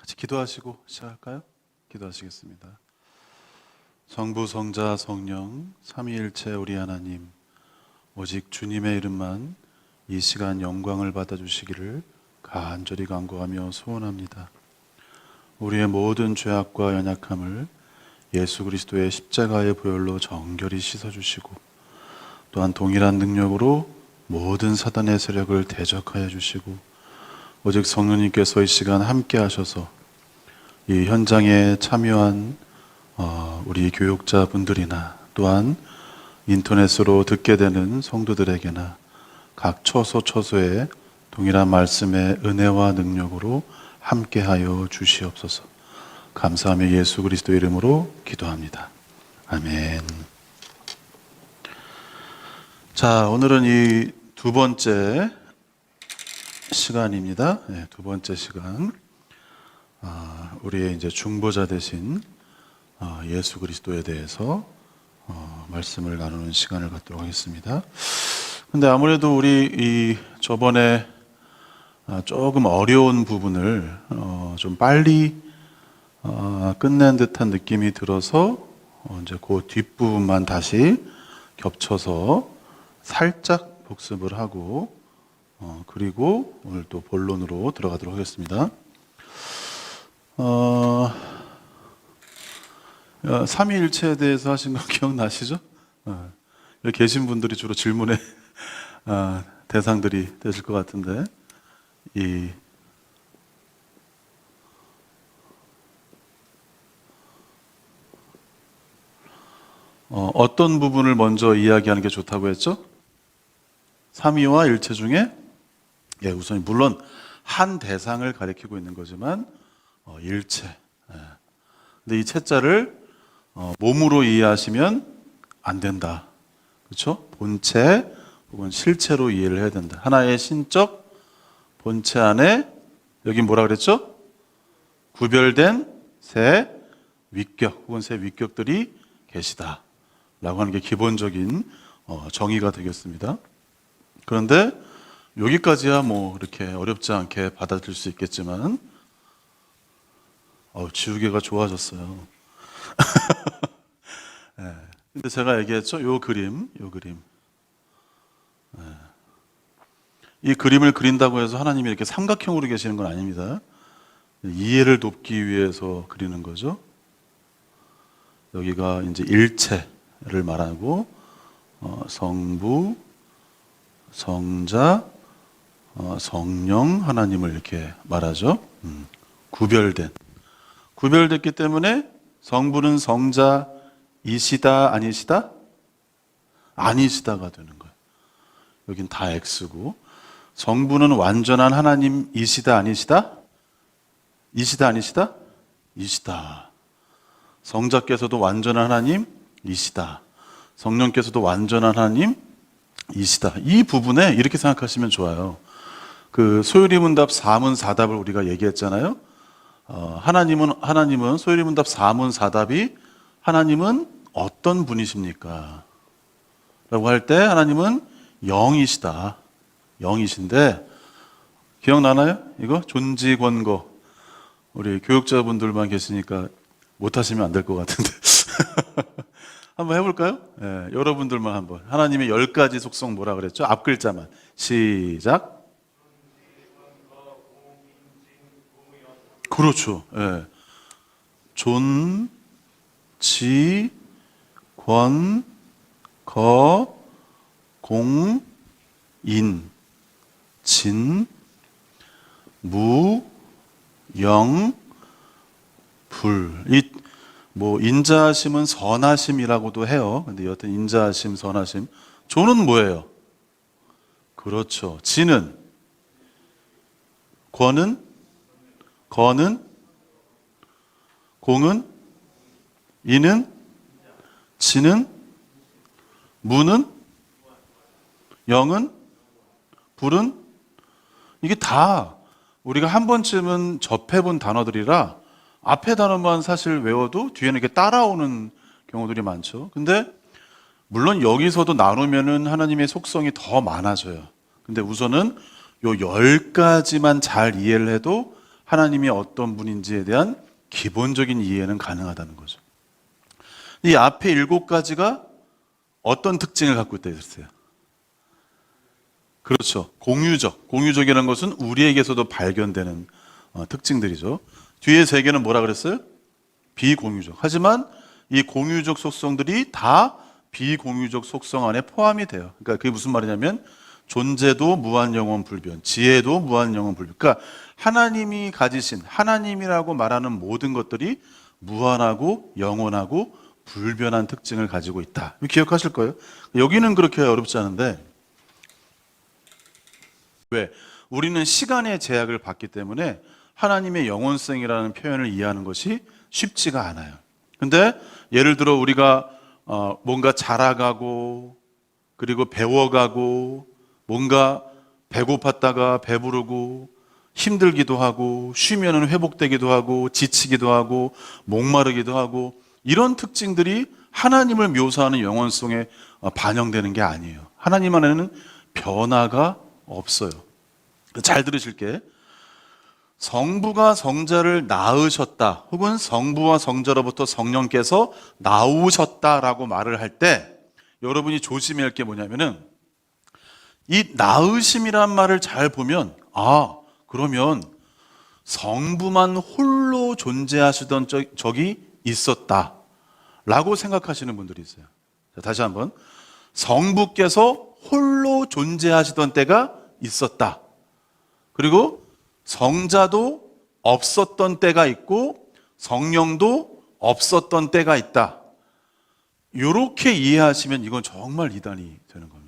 같이 기도하시고 시작할까요? 기도하시겠습니다. 성부, 성자, 성령, 삼위일체 우리 하나님, 오직 주님의 이름만 이 시간 영광을 받아주시기를 간절히 간구하며 소원합니다. 우리의 모든 죄악과 연약함을 예수 그리스도의 십자가의 보혈로 정결히 씻어주시고, 또한 동일한 능력으로 모든 사단의 세력을 대적하여 주시고, 오직 성령님께서 이 시간 함께 하셔서 이 현장에 참여한 우리 교육자분들이나 또한 인터넷으로 듣게 되는 성도들에게나 각 처소처소에 동일한 말씀의 은혜와 능력으로 함께하여 주시옵소서. 감사하며 예수 그리스도 이름으로 기도합니다. 아멘. 자, 오늘은 이 두 번째 시간입니다. 네, 두 번째 시간. 우리의 이제 중보자 되신 예수 그리스도에 대해서 말씀을 나누는 시간을 갖도록 하겠습니다. 근데 아무래도 우리 저번에 조금 어려운 부분을 좀 빨리 끝낸 듯한 느낌이 들어서 이제 그 뒷부분만 다시 겹쳐서 살짝 복습을 하고 그리고 오늘 또 본론으로 들어가도록 하겠습니다. 삼위일체에 대해서 하신 거 기억나시죠? 여기 계신 분들이 주로 질문의 대상들이 되실 것 같은데, 어떤 부분을 먼저 이야기하는 게 좋다고 했죠? 삼위와 일체 중에 우선 물론 한 대상을 가리키고 있는 거지만 일체. 근데 이 체자를 몸으로 이해하시면 안 된다. 그렇죠? 본체 혹은 실체로 이해를 해야 된다. 하나의 신적 본체 안에 여기 뭐라 그랬죠? 구별된 세 위격 혹은 세 위격들이 계시다 라고 하는 게 기본적인 정의가 되겠습니다. 그런데 여기까지야 뭐 이렇게 어렵지 않게 받아들일 수 있겠지만 지우개가 좋아졌어요. 네. 근데 제가 얘기했죠? 요 그림. 네. 이 그림을 그린다고 해서 하나님이 이렇게 삼각형으로 계시는 건 아닙니다. 이해를 돕기 위해서 그리는 거죠. 여기가 이제 일체를 말하고 성부, 성자, 성령 하나님을 이렇게 말하죠. 구별됐기 때문에 성부는 성자이시다 아니시다? 아니시다가 되는 거예요. 여긴 다 X고, 성부는 완전한 하나님이시다 아니시다? 이시다 아니시다? 이시다. 성자께서도 완전한 하나님이시다. 성령께서도 완전한 하나님이시다. 이 부분에 이렇게 생각하시면 좋아요. 그 소요리문답 4문4답을 우리가 얘기했잖아요. 하나님은 소요리문답 4문4답이 하나님은 어떤 분이십니까? 라고 할 때 하나님은 영이시다. 영이신데, 기억나나요? 이거 존지권거. 우리 교육자분들만 계시니까 못하시면 안 될 것 같은데 한번 해볼까요? 네, 여러분들만 한번. 하나님의 10가지 속성 뭐라 그랬죠? 앞 글자만. 시작. 그렇죠. 네. 존, 지, 권, 거, 공, 인, 진, 무, 영, 불. 인자하심은 선하심이라고도 해요. 근데 여하튼 인자하심, 선하심. 조는 뭐예요? 그렇죠. 지는, 권은, 거는, 공은, 인은, 지는, 무는, 영은, 불은. 이게 다 우리가 한 번쯤은 접해본 단어들이라 앞에 단어만 사실 외워도 뒤에는 이렇게 따라오는 경우들이 많죠. 근데 물론 여기서도 나누면은 하나님의 속성이 더 많아져요. 근데 우선은 요 10가지만 잘 이해를 해도 하나님이 어떤 분인지에 대한 기본적인 이해는 가능하다는 거죠. 이 앞에 7가지가 어떤 특징을 갖고 있다 했어요? 그렇죠. 공유적. 공유적이라는 것은 우리에게서도 발견되는 특징들이죠. 뒤에 3개는 뭐라 그랬어요? 비공유적. 하지만 이 공유적 속성들이 다 비공유적 속성 안에 포함이 돼요. 그러니까 그게 무슨 말이냐면 존재도 무한 영원 불변, 지혜도 무한 영원 불변. 그러니까 하나님이 가지신, 하나님이라고 말하는 모든 것들이 무한하고 영원하고 불변한 특징을 가지고 있다. 기억하실 거예요. 여기는 그렇게 어렵지 않은데, 왜? 우리는 시간의 제약을 받기 때문에 하나님의 영원성이라는 표현을 이해하는 것이 쉽지가 않아요. 근데 예를 들어 우리가 뭔가 자라가고, 그리고 배워가고, 뭔가 배고팠다가 배부르고, 힘들기도 하고, 쉬면은 회복되기도 하고, 지치기도 하고, 목마르기도 하고, 이런 특징들이 하나님을 묘사하는 영원성에 반영되는 게 아니에요. 하나님 안에는 변화가 없어요. 잘 들으실게. 성부가 성자를 낳으셨다, 혹은 성부와 성자로부터 성령께서 나오셨다라고 말을 할 때 여러분이 조심해야 할 게 뭐냐면은, 이 낳으심이란 말을 잘 보면, 그러면 성부만 홀로 존재하시던 적이 있었다 라고 생각하시는 분들이 있어요. 자, 다시 한번. 성부께서 홀로 존재하시던 때가 있었다. 그리고 성자도 없었던 때가 있고 성령도 없었던 때가 있다. 이렇게 이해하시면 이건 정말 이단이 되는 겁니다.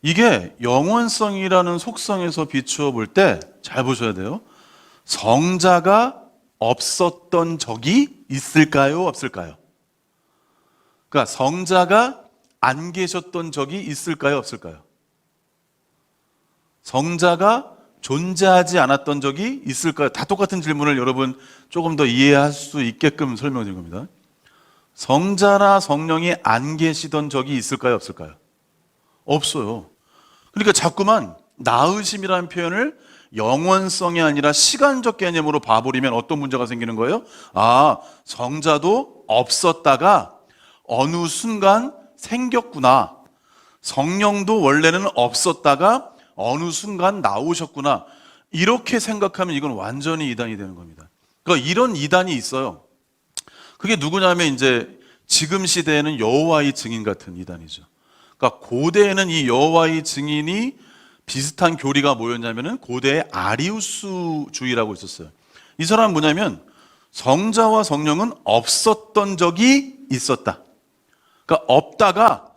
이게 영원성이라는 속성에서 비추어 볼 때 잘 보셔야 돼요. 성자가 없었던 적이 있을까요? 없을까요? 그러니까 성자가 안 계셨던 적이 있을까요? 없을까요? 성자가 존재하지 않았던 적이 있을까요? 다 똑같은 질문을 여러분 조금 더 이해할 수 있게끔 설명드린 겁니다. 성자나 성령이 안 계시던 적이 있을까요? 없을까요? 없어요. 그러니까 자꾸만 낳으심이라는 표현을 영원성이 아니라 시간적 개념으로 봐버리면 어떤 문제가 생기는 거예요? 성자도 없었다가 어느 순간 생겼구나. 성령도 원래는 없었다가 어느 순간 나오셨구나. 이렇게 생각하면 이건 완전히 이단이 되는 겁니다. 그러니까 이런 이단이 있어요. 그게 누구냐면 이제 지금 시대에는 여호와의 증인 같은 이단이죠. 그러니까 고대에는 이 여호와의 증인이 비슷한 교리가 뭐였냐면은 고대의 아리우스주의라고 있었어요. 이 사람은 뭐냐면 성자와 성령은 없었던 적이 있었다. 그러니까 없다가,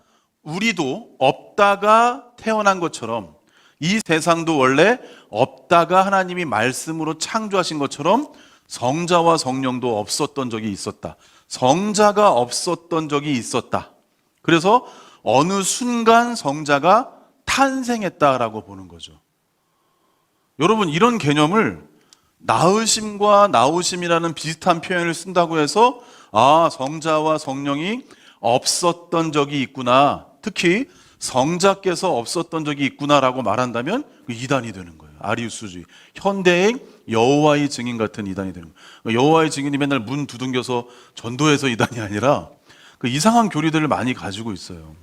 우리도 없다가 태어난 것처럼, 이 세상도 원래 없다가 하나님이 말씀으로 창조하신 것처럼 성자와 성령도 없었던 적이 있었다. 성자가 없었던 적이 있었다. 그래서 어느 순간 성자가 탄생했다라고 보는 거죠. 여러분, 이런 개념을 낳으심과 나오심이라는 비슷한 표현을 쓴다고 해서 성자와 성령이 없었던 적이 있구나, 특히 성자께서 없었던 적이 있구나라고 말한다면 이단이 되는 거예요. 아리우스주의, 현대의 여호와의 증인 같은 이단이 되는 거예요. 여호와의 증인이 맨날 문 두둥겨서 전도해서 이단이 아니라 그 이상한 교리들을 많이 가지고 있어요.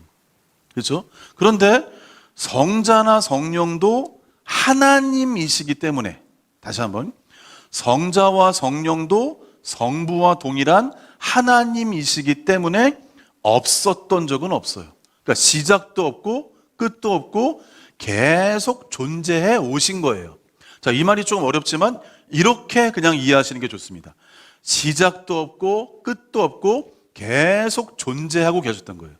그렇죠? 그런데 성자나 성령도 하나님이시기 때문에, 다시 한번, 성자와 성령도 성부와 동일한 하나님이시기 때문에 없었던 적은 없어요. 그러니까 시작도 없고 끝도 없고 계속 존재해 오신 거예요. 자, 이 말이 조금 어렵지만 이렇게 그냥 이해하시는 게 좋습니다. 시작도 없고 끝도 없고 계속 존재하고 계셨던 거예요.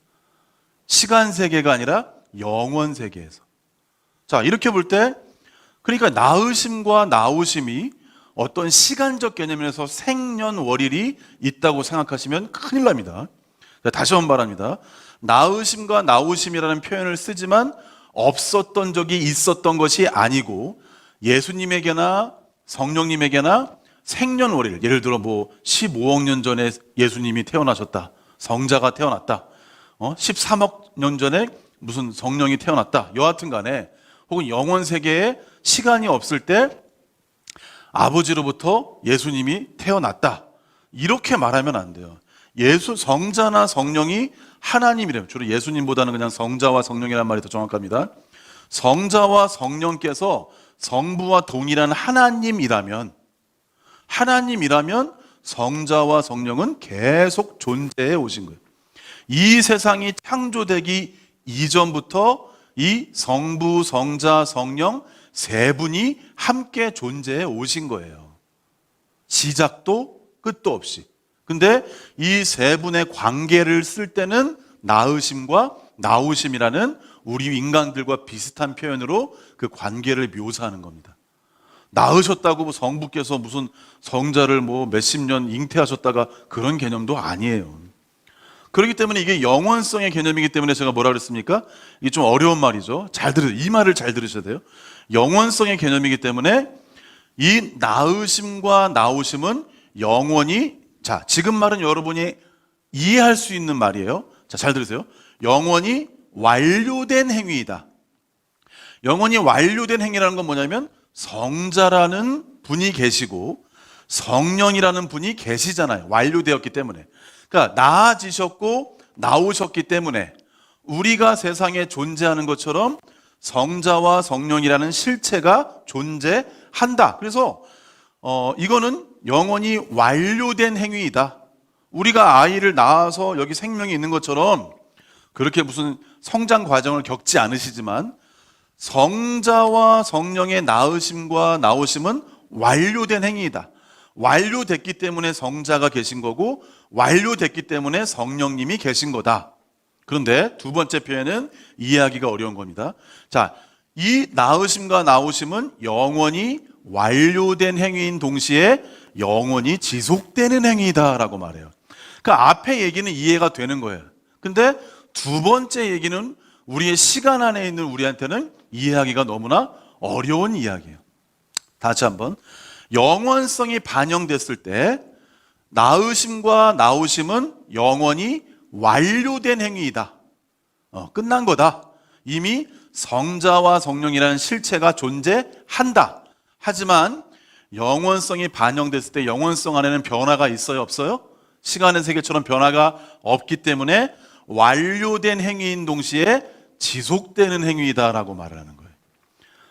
시간 세계가 아니라 영원 세계에서. 자, 이렇게 볼 때, 그러니까 낳으심과 나오심이 어떤 시간적 개념에서 생년월일이 있다고 생각하시면 큰일 납니다. 자, 다시 한번 말합니다. 낳으심과 나오심이라는 표현을 쓰지만 없었던 적이 있었던 것이 아니고, 예수님에게나 성령님에게나 생년월일, 예를 들어 15억 년 전에 예수님이 태어나셨다, 성자가 태어났다, 13억 년 전에 무슨 성령이 태어났다, 여하튼 간에, 혹은 영원 세계에 시간이 없을 때 아버지로부터 예수님이 태어났다. 이렇게 말하면 안 돼요. 성자나 성령이 하나님이래요. 주로 예수님보다는 그냥 성자와 성령이라는 말이 더 정확합니다. 성자와 성령께서 성부와 동일한 하나님이라면 성자와 성령은 계속 존재해 오신 거예요. 이 세상이 창조되기 이전부터 이 성부, 성자, 성령 세 분이 함께 존재해 오신 거예요. 시작도 끝도 없이. 근데 이 세 분의 관계를 쓸 때는 낳으심과 나오심이라는 우리 인간들과 비슷한 표현으로 그 관계를 묘사하는 겁니다. 낳으셨다고 성부께서 무슨 성자를 몇십 년 잉태하셨다가 그런 개념도 아니에요. 그렇기 때문에 이게 영원성의 개념이기 때문에 제가 뭐라 그랬습니까? 이게 좀 어려운 말이죠. 이 말을 잘 들으셔야 돼요. 영원성의 개념이기 때문에 이 낳으심과 나오심은 영원히, 자, 지금 말은 여러분이 이해할 수 있는 말이에요. 자, 잘 들으세요. 영원히 완료된 행위이다. 영원히 완료된 행위라는 건 뭐냐면 성자라는 분이 계시고 성령이라는 분이 계시잖아요. 완료되었기 때문에. 그러니까 나아지셨고 나오셨기 때문에 우리가 세상에 존재하는 것처럼 성자와 성령이라는 실체가 존재한다. 그래서 이거는 영원히 완료된 행위이다. 우리가 아이를 낳아서 여기 생명이 있는 것처럼 그렇게 무슨 성장 과정을 겪지 않으시지만 성자와 성령의 낳으심과 나오심은 완료된 행위이다. 완료됐기 때문에 성자가 계신 거고 완료됐기 때문에 성령님이 계신 거다. 그런데 두 번째 표현은 이해하기가 어려운 겁니다. 자, 이 낳으심과 나오심은 영원히 완료된 행위인 동시에 영원히 지속되는 행위다라고 말해요. 그러니까 앞에 얘기는 이해가 되는 거예요. 근데 두 번째 얘기는 우리의 시간 안에 있는 우리한테는 이해하기가 너무나 어려운 이야기예요. 다시 한번. 영원성이 반영됐을 때 낳으심과 나오심은 영원히 완료된 행위이다. 끝난 거다. 이미 성자와 성령이라는 실체가 존재한다. 하지만 영원성이 반영됐을 때 영원성 안에는 변화가 있어요? 없어요? 시간의 세계처럼 변화가 없기 때문에 완료된 행위인 동시에 지속되는 행위이다라고 말을 하는 거예요.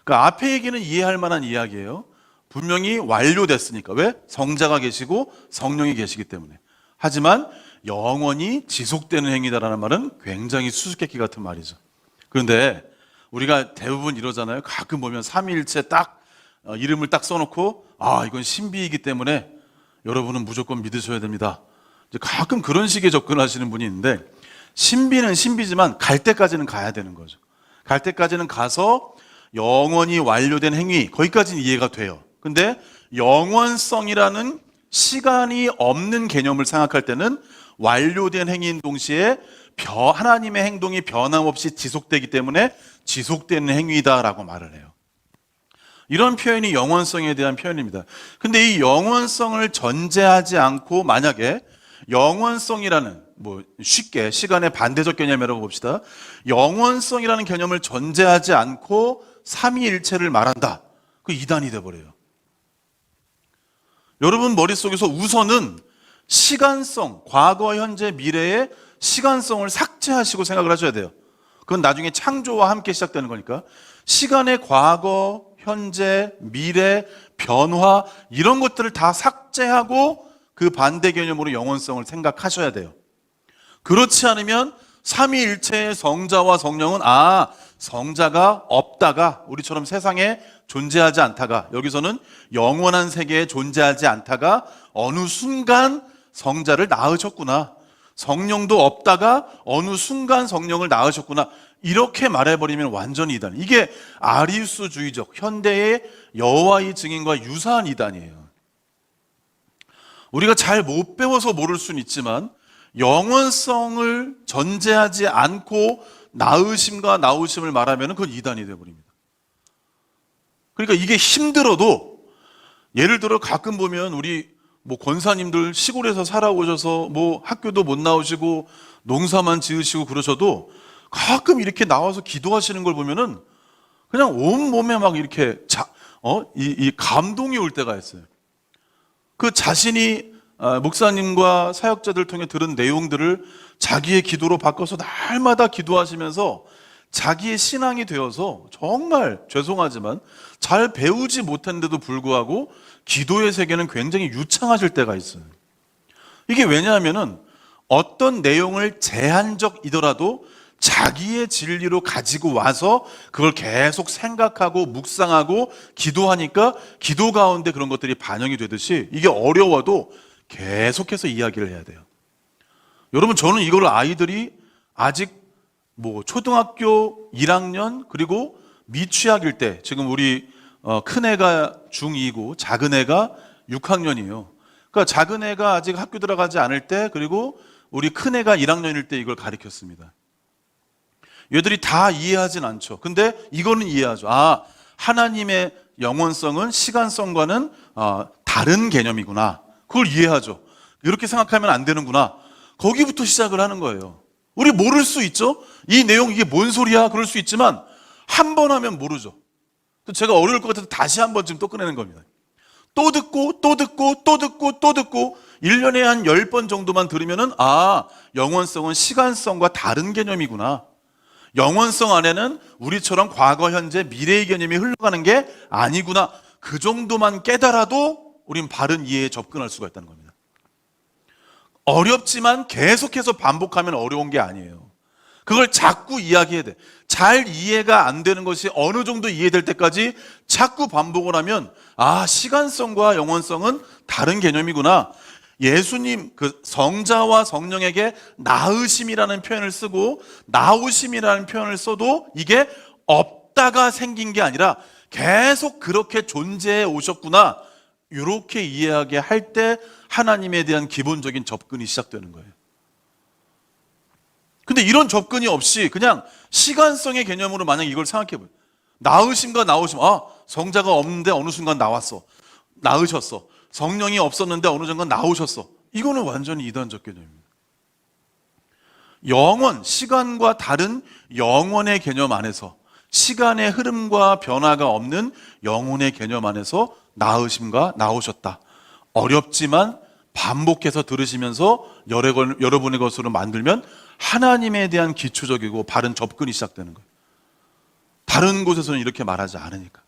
그러니까 앞에 얘기는 이해할 만한 이야기예요. 분명히 완료됐으니까. 왜? 성자가 계시고 성령이 계시기 때문에. 하지만 영원히 지속되는 행위다라는 말은 굉장히 수수께끼 같은 말이죠. 그런데 우리가 대부분 이러잖아요. 가끔 보면 삼위일체 딱 이름을 딱 써놓고 이건 신비이기 때문에 여러분은 무조건 믿으셔야 됩니다. 이제 가끔 그런 식의 접근하시는 분이 있는데 신비는 신비지만 갈 때까지는 가야 되는 거죠. 갈 때까지는 가서 영원히 완료된 행위, 거기까지는 이해가 돼요. 근데 영원성이라는 시간이 없는 개념을 생각할 때는 완료된 행위인 동시에 하나님의 행동이 변함없이 지속되기 때문에 지속되는 행위다라고 말을 해요. 이런 표현이 영원성에 대한 표현입니다. 근데 이 영원성을 전제하지 않고 만약에 영원성이라는 쉽게 시간의 반대적 개념이라고 봅시다. 영원성이라는 개념을 전제하지 않고 삼위일체를 말한다. 그 이단이 돼버려요. 여러분 머릿속에서 우선은 시간성, 과거, 현재, 미래의 시간성을 삭제하시고 생각을 하셔야 돼요. 그건 나중에 창조와 함께 시작되는 거니까. 시간의 과거, 현재, 미래, 변화 이런 것들을 다 삭제하고 그 반대 개념으로 영원성을 생각하셔야 돼요. 그렇지 않으면 삼위일체의 성자와 성령은 성자가 없다가 우리처럼 세상에 존재하지 않다가 여기서는 영원한 세계에 존재하지 않다가 어느 순간 성자를 낳으셨구나. 성령도 없다가 어느 순간 성령을 낳으셨구나. 이렇게 말해버리면 완전히 이단. 이게 아리우스주의적 현대의 여호와의 증인과 유사한 이단이에요. 우리가 잘 못 배워서 모를 수는 있지만 영원성을 전제하지 않고 낳으심과 나오심을 말하면 그건 이단이 되어버립니다. 그러니까 이게 힘들어도 예를 들어 가끔 보면 우리 권사님들 시골에서 살아오셔서 학교도 못 나오시고 농사만 지으시고 그러셔도 가끔 이렇게 나와서 기도하시는 걸 보면은 그냥 온몸에 막 이렇게 이 감동이 올 때가 있어요. 그 자신이 목사님과 사역자들 통해 들은 내용들을 자기의 기도로 바꿔서 날마다 기도하시면서 자기의 신앙이 되어서 정말 죄송하지만 잘 배우지 못했는데도 불구하고 기도의 세계는 굉장히 유창하실 때가 있어요. 이게 왜냐하면은 어떤 내용을 제한적이더라도 자기의 진리로 가지고 와서 그걸 계속 생각하고 묵상하고 기도하니까 기도 가운데 그런 것들이 반영이 되듯이 이게 어려워도 계속해서 이야기를 해야 돼요. 여러분, 저는 이걸 아이들이 아직 초등학교 1학년 그리고 미취학일 때, 지금 우리 큰애가 중2고 작은 애가 6학년이에요. 그러니까 작은 애가 아직 학교 들어가지 않을 때, 그리고 우리 큰애가 1학년일 때 이걸 가르쳤습니다. 얘들이 다 이해하진 않죠. 근데 이거는 이해하죠. 하나님의 영원성은 시간성과는 다른 개념이구나. 그걸 이해하죠. 이렇게 생각하면 안 되는구나. 거기부터 시작을 하는 거예요. 우리 모를 수 있죠. 이 내용 이게 뭔 소리야 그럴 수 있지만 한 번 하면 모르죠. 제가 어려울 것 같아서 다시 한 번쯤 또 꺼내는 겁니다. 또 듣고 또 듣고 또 듣고 또 듣고 1년에 한 10번 정도만 들으면은 영원성은 시간성과 다른 개념이구나. 영원성 안에는 우리처럼 과거, 현재, 미래의 개념이 흘러가는 게 아니구나. 그 정도만 깨달아도 우린 바른 이해에 접근할 수가 있다는 겁니다. 어렵지만 계속해서 반복하면 어려운 게 아니에요. 그걸 자꾸 이야기해야 돼. 잘 이해가 안 되는 것이 어느 정도 이해될 때까지 자꾸 반복을 하면 시간성과 영원성은 다른 개념이구나. 예수님 성자와 성령에게 나으심이라는 표현을 쓰고 나오심이라는 표현을 써도 이게 없다가 생긴 게 아니라 계속 그렇게 존재해 오셨구나. 이렇게 이해하게 할 때 하나님에 대한 기본적인 접근이 시작되는 거예요. 근데 이런 접근이 없이 그냥 시간성의 개념으로 만약 이걸 생각해 보세요. 나으심과 나오심. 성자가 없는데 어느 순간 나왔어. 나으셨어. 성령이 없었는데 어느 순간 나오셨어. 이거는 완전히 이단적 개념입니다. 영원, 시간과 다른 영원의 개념 안에서, 시간의 흐름과 변화가 없는 영혼의 개념 안에서 나으심과 나오셨다. 어렵지만 반복해서 들으시면서 여러분의 것으로 만들면 하나님에 대한 기초적이고 바른 접근이 시작되는 거예요. 다른 곳에서는 이렇게 말하지 않으니까.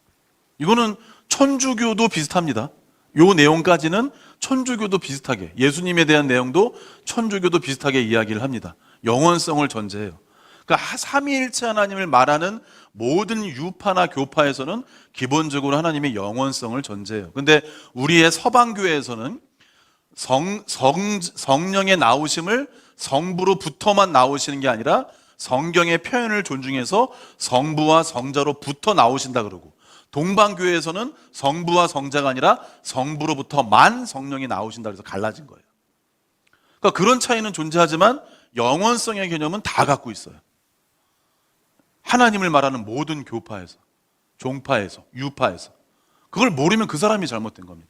이거는 천주교도 비슷합니다. 요 내용까지는 천주교도 비슷하게, 예수님에 대한 내용도 천주교도 비슷하게 이야기를 합니다. 영원성을 전제해요. 그러니까 삼위일체 하나님을 말하는 모든 유파나 교파에서는 기본적으로 하나님의 영원성을 전제해요. 근데 우리의 서방교회에서는 성령의 나오심을 성부로부터만 나오시는 게 아니라 성경의 표현을 존중해서 성부와 성자로부터 나오신다 그러고, 동방교회에서는 성부와 성자가 아니라 성부로부터만 성령이 나오신다 그래서 갈라진 거예요. 그러니까 그런 차이는 존재하지만 영원성의 개념은 다 갖고 있어요. 하나님을 말하는 모든 교파에서, 종파에서, 유파에서. 그걸 모르면 그 사람이 잘못된 겁니다.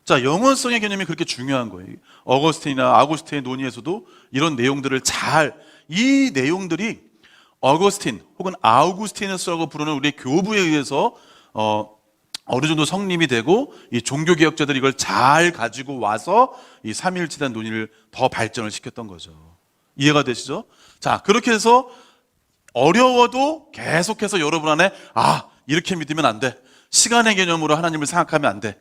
자, 영원성의 개념이 그렇게 중요한 거예요. 어거스틴이나 아구스틴의 논의에서도 이런 내용들을 이 내용들이 어거스틴 혹은 아우구스티누스라고 부르는 우리 교부에 의해서 어느 정도 성립이 되고, 이 종교개혁자들이 이걸 잘 가지고 와서 이 삼위일체에 대한 논의를 더 발전을 시켰던 거죠. 이해가 되시죠? 자, 그렇게 해서 어려워도 계속해서 여러분 안에 이렇게 믿으면 안 돼. 시간의 개념으로 하나님을 생각하면 안 돼.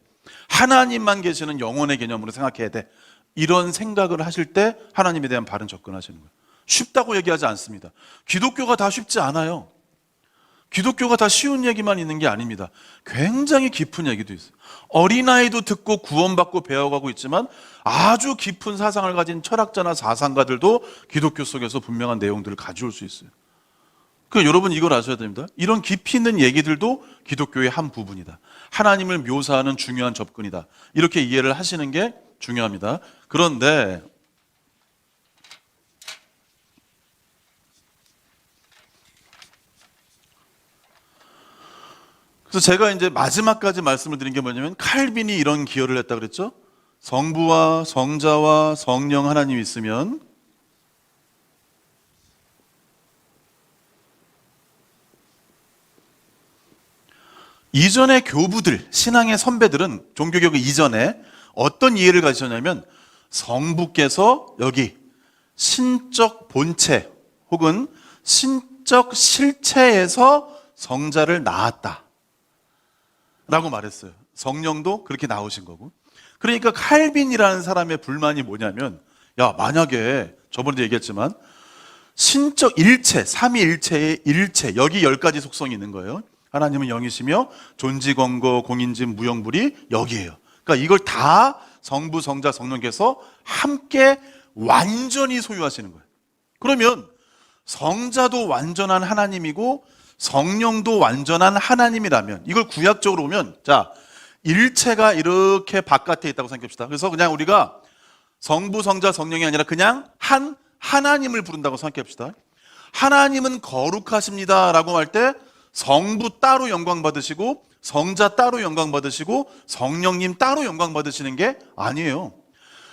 하나님만 계시는 영혼의 개념으로 생각해야 돼. 이런 생각을 하실 때 하나님에 대한 바른 접근하시는 거예요. 쉽다고 얘기하지 않습니다. 기독교가 다 쉽지 않아요. 기독교가 다 쉬운 얘기만 있는 게 아닙니다. 굉장히 깊은 얘기도 있어요. 어린아이도 듣고 구원받고 배워가고 있지만 아주 깊은 사상을 가진 철학자나 사상가들도 기독교 속에서 분명한 내용들을 가져올 수 있어요. 그러니까 여러분 이걸 아셔야 됩니다. 이런 깊이 있는 얘기들도 기독교의 한 부분이다. 하나님을 묘사하는 중요한 접근이다. 이렇게 이해를 하시는 게 중요합니다. 그런데 그래서 제가 이제 마지막까지 말씀을 드린 게 뭐냐면, 칼빈이 이런 기여를 했다 그랬죠. 성부와 성자와 성령 하나님이 있으면 이전의 교부들, 신앙의 선배들은 종교개혁 이전에 어떤 이해를 가지셨냐면 성부께서 여기 신적 본체 혹은 신적 실체에서 성자를 낳았다 라고 말했어요. 성령도 그렇게 나오신 거고. 그러니까 칼빈이라는 사람의 불만이 뭐냐면, 야, 만약에 저번에도 얘기했지만 신적 일체, 삼위일체의 일체, 여기 10가지 속성이 있는 거예요. 하나님은 영이시며 존지권고 공인진 무형불이 여기에요. 그러니까 이걸 다 성부, 성자, 성령께서 함께 완전히 소유하시는 거예요. 그러면 성자도 완전한 하나님이고 성령도 완전한 하나님이라면, 이걸 구약적으로 보면, 자, 일체가 이렇게 바깥에 있다고 생각합시다. 그래서 그냥 우리가 성부, 성자, 성령이 아니라 그냥 한 하나님을 부른다고 생각합시다. 하나님은 거룩하십니다 라고 할 때 성부 따로 영광 받으시고 성자 따로 영광 받으시고 성령님 따로 영광 받으시는 게 아니에요.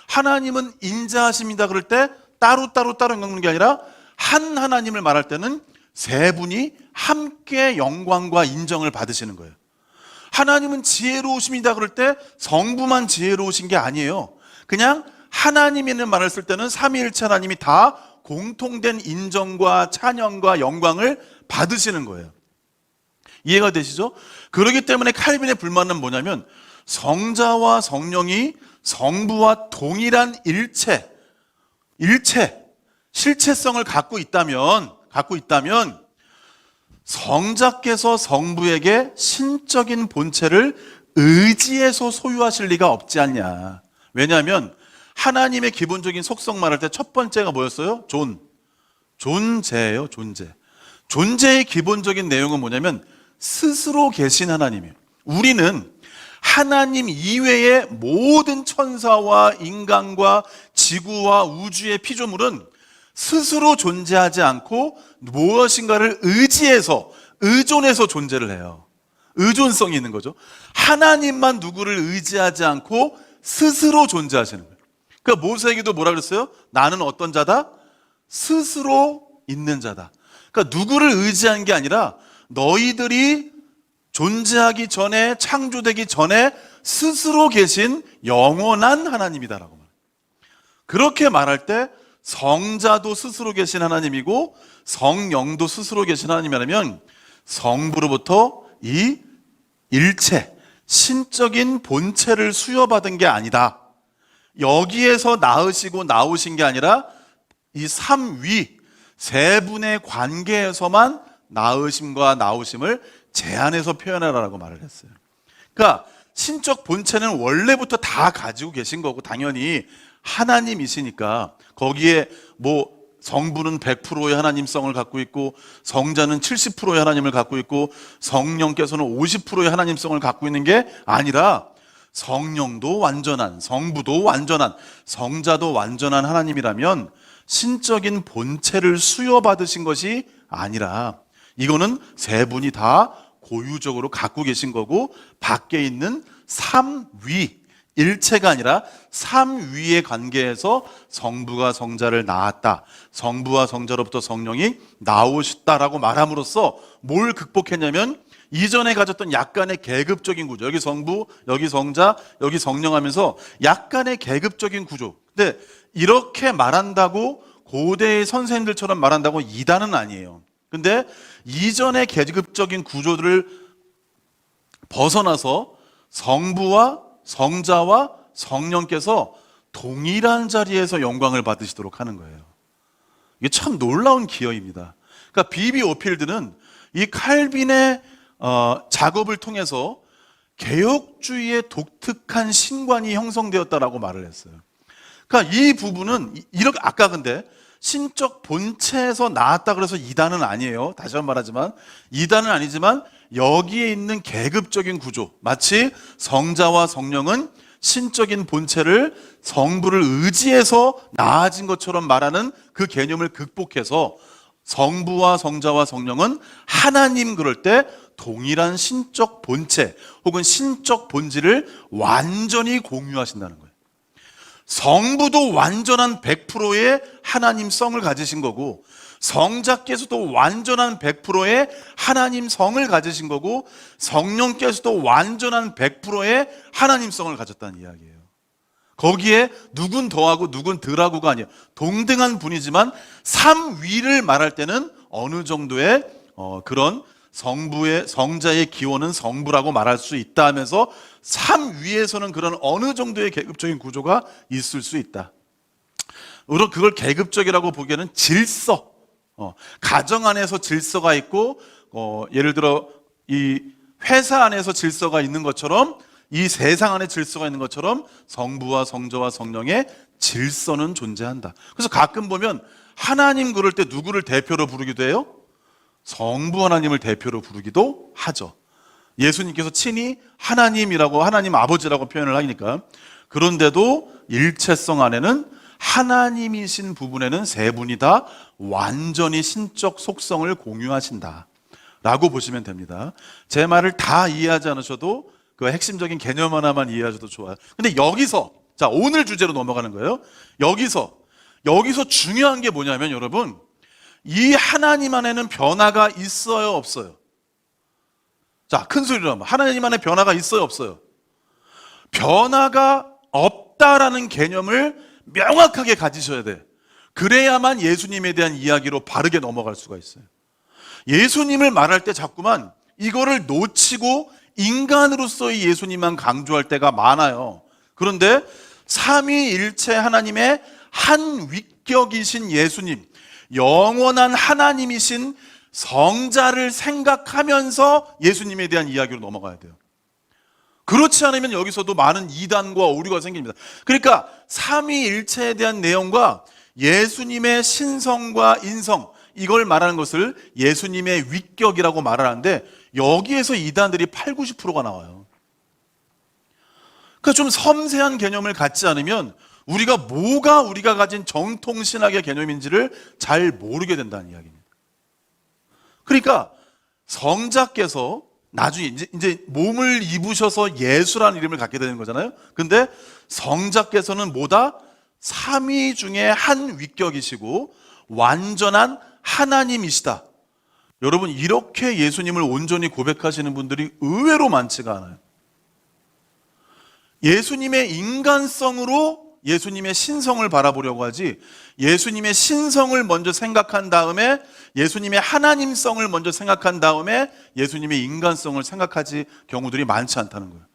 하나님은 인자하십니다 그럴 때 따로 영광 받는 게 아니라 한 하나님을 말할 때는 세 분이 함께 영광과 인정을 받으시는 거예요. 하나님은 지혜로우십니다 그럴 때 성부만 지혜로우신 게 아니에요. 그냥 하나님이라는 말을 쓸 때는 삼위일체 하나님이 다 공통된 인정과 찬양과 영광을 받으시는 거예요. 이해가 되시죠? 그렇기 때문에 칼빈의 불만은 뭐냐면 성자와 성령이 성부와 동일한 일체, 실체성을 갖고 있다면 성자께서 성부에게 신적인 본체를 의지해서 소유하실 리가 없지 않냐. 왜냐하면 하나님의 기본적인 속성 말할 때 첫 번째가 뭐였어요? 존재예요. 존재의 기본적인 내용은 뭐냐면 스스로 계신 하나님이에요. 우리는 하나님 이외의 모든 천사와 인간과 지구와 우주의 피조물은 스스로 존재하지 않고 무엇인가를 의존해서 존재를 해요. 의존성이 있는 거죠. 하나님만 누구를 의지하지 않고 스스로 존재하시는 거예요. 그러니까 모세에게도 뭐라 그랬어요? 나는 어떤 자다? 스스로 있는 자다. 그러니까 누구를 의지한 게 아니라 너희들이 존재하기 전에, 창조되기 전에 스스로 계신 영원한 하나님이다라고 말해요. 그렇게 말할 때 성자도 스스로 계신 하나님이고 성령도 스스로 계신 하나님이라면 성부로부터 이 일체, 신적인 본체를 수여받은 게 아니다. 여기에서 낳으시고 나오신 게 아니라 이 삼위, 세 분의 관계에서만 낳으심과 나오심을 제한해서 표현하라고 말을 했어요. 그러니까 신적 본체는 원래부터 다 가지고 계신 거고 당연히 하나님이시니까 거기에 뭐 성부는 100%의 하나님성을 갖고 있고 성자는 70%의 하나님을 갖고 있고 성령께서는 50%의 하나님성을 갖고 있는 게 아니라 성령도 완전한, 성부도 완전한, 성자도 완전한 하나님이라면 신적인 본체를 수여받으신 것이 아니라 이거는 세 분이 다 고유적으로 갖고 계신 거고 밖에 있는 삼위, 일체가 아니라 삼위의 관계에서 성부가 성자를 낳았다, 성부와 성자로부터 성령이 나오셨다라고 말함으로써 뭘 극복했냐면 이전에 가졌던 약간의 계급적인 구조, 여기 성부, 여기 성자, 여기 성령 하면서 약간의 계급적인 구조. 근데 이렇게 말한다고 고대의 선생님들처럼 말한다고 이단은 아니에요. 근데 이전의 계급적인 구조들을 벗어나서 성부와 성자와 성령께서 동일한 자리에서 영광을 받으시도록 하는 거예요. 이게 참 놀라운 기여입니다. 그러니까 비비 오필드는 이 칼빈의 작업을 통해서 개혁주의의 독특한 신관이 형성되었다라고 말을 했어요. 그러니까 이 부분은 이렇게 아까 근데 신적 본체에서 나왔다 그래서 이단은 아니에요. 다시 한번 말하지만 이단은 아니지만 여기에 있는 계급적인 구조, 마치 성자와 성령은 신적인 본체를 성부를 의지해서 나아진 것처럼 말하는 그 개념을 극복해서 성부와 성자와 성령은 하나님 그럴 때 동일한 신적 본체 혹은 신적 본질을 완전히 공유하신다는 거예요. 성부도 완전한 100%의 하나님성을 가지신 거고 성자께서도 완전한 100%의 하나님 성을 가지신 거고 성령께서도 완전한 100%의 하나님 성을 가졌다는 이야기예요. 거기에 누군 더하고 누군 덜하고가 아니에요. 동등한 분이지만 삼위를 말할 때는 어느 정도의 그런 성자의 기원은 성부라고 말할 수 있다 하면서 삼위에서는 그런 어느 정도의 계급적인 구조가 있을 수 있다. 우리는 그걸 계급적이라고 보기에는 질서, 가정 안에서 질서가 있고 예를 들어 이 회사 안에서 질서가 있는 것처럼 이 세상 안에 질서가 있는 것처럼 성부와 성자와 성령의 질서는 존재한다. 그래서 가끔 보면 하나님 그럴 때 누구를 대표로 부르기도 해요? 성부 하나님을 대표로 부르기도 하죠. 예수님께서 친히 하나님이라고 하나님 아버지라고 표현을 하니까. 그런데도 일체성 안에는 하나님이신 부분에는 세 분이 다 완전히 신적 속성을 공유하신다 라고 보시면 됩니다. 제 말을 다 이해하지 않으셔도 그 핵심적인 개념 하나만 이해하셔도 좋아요. 근데 여기서 자 오늘 주제로 넘어가는 거예요. 여기서 중요한 게 뭐냐면 여러분, 이 하나님 안에는 변화가 있어요 없어요? 자, 큰 소리로 하면 하나님 안에 변화가 있어요 없어요? 변화가 없다라는 개념을 명확하게 가지셔야 돼. 그래야만 예수님에 대한 이야기로 바르게 넘어갈 수가 있어요. 예수님을 말할 때 자꾸만 이거를 놓치고 인간으로서의 예수님만 강조할 때가 많아요. 그런데 삼위일체 하나님의 한 위격이신 예수님, 영원한 하나님이신 성자를 생각하면서 예수님에 대한 이야기로 넘어가야 돼요. 그렇지 않으면 여기서도 많은 이단과 오류가 생깁니다. 그러니까 삼위일체에 대한 내용과 예수님의 신성과 인성, 이걸 말하는 것을 예수님의 위격이라고 말을 하는데 여기에서 이단들이 80~90%가 나와요. 그러니까 좀 섬세한 개념을 갖지 않으면 뭐가 우리가 가진 정통신학의 개념인지를 잘 모르게 된다는 이야기입니다. 그러니까 성자께서 나중에 이제 몸을 입으셔서 예수라는 이름을 갖게 되는 거잖아요. 근데 성자께서는 뭐다? 삼위 중에 한 위격이시고 완전한 하나님이시다. 여러분, 이렇게 예수님을 온전히 고백하시는 분들이 의외로 많지가 않아요. 예수님의 인간성으로 예수님의 신성을 바라보려고 하지, 예수님의 신성을 먼저 생각한 다음에 예수님의 하나님성을 먼저 생각한 다음에 예수님의 인간성을 생각하지 경우들이 많지 않다는 거예요.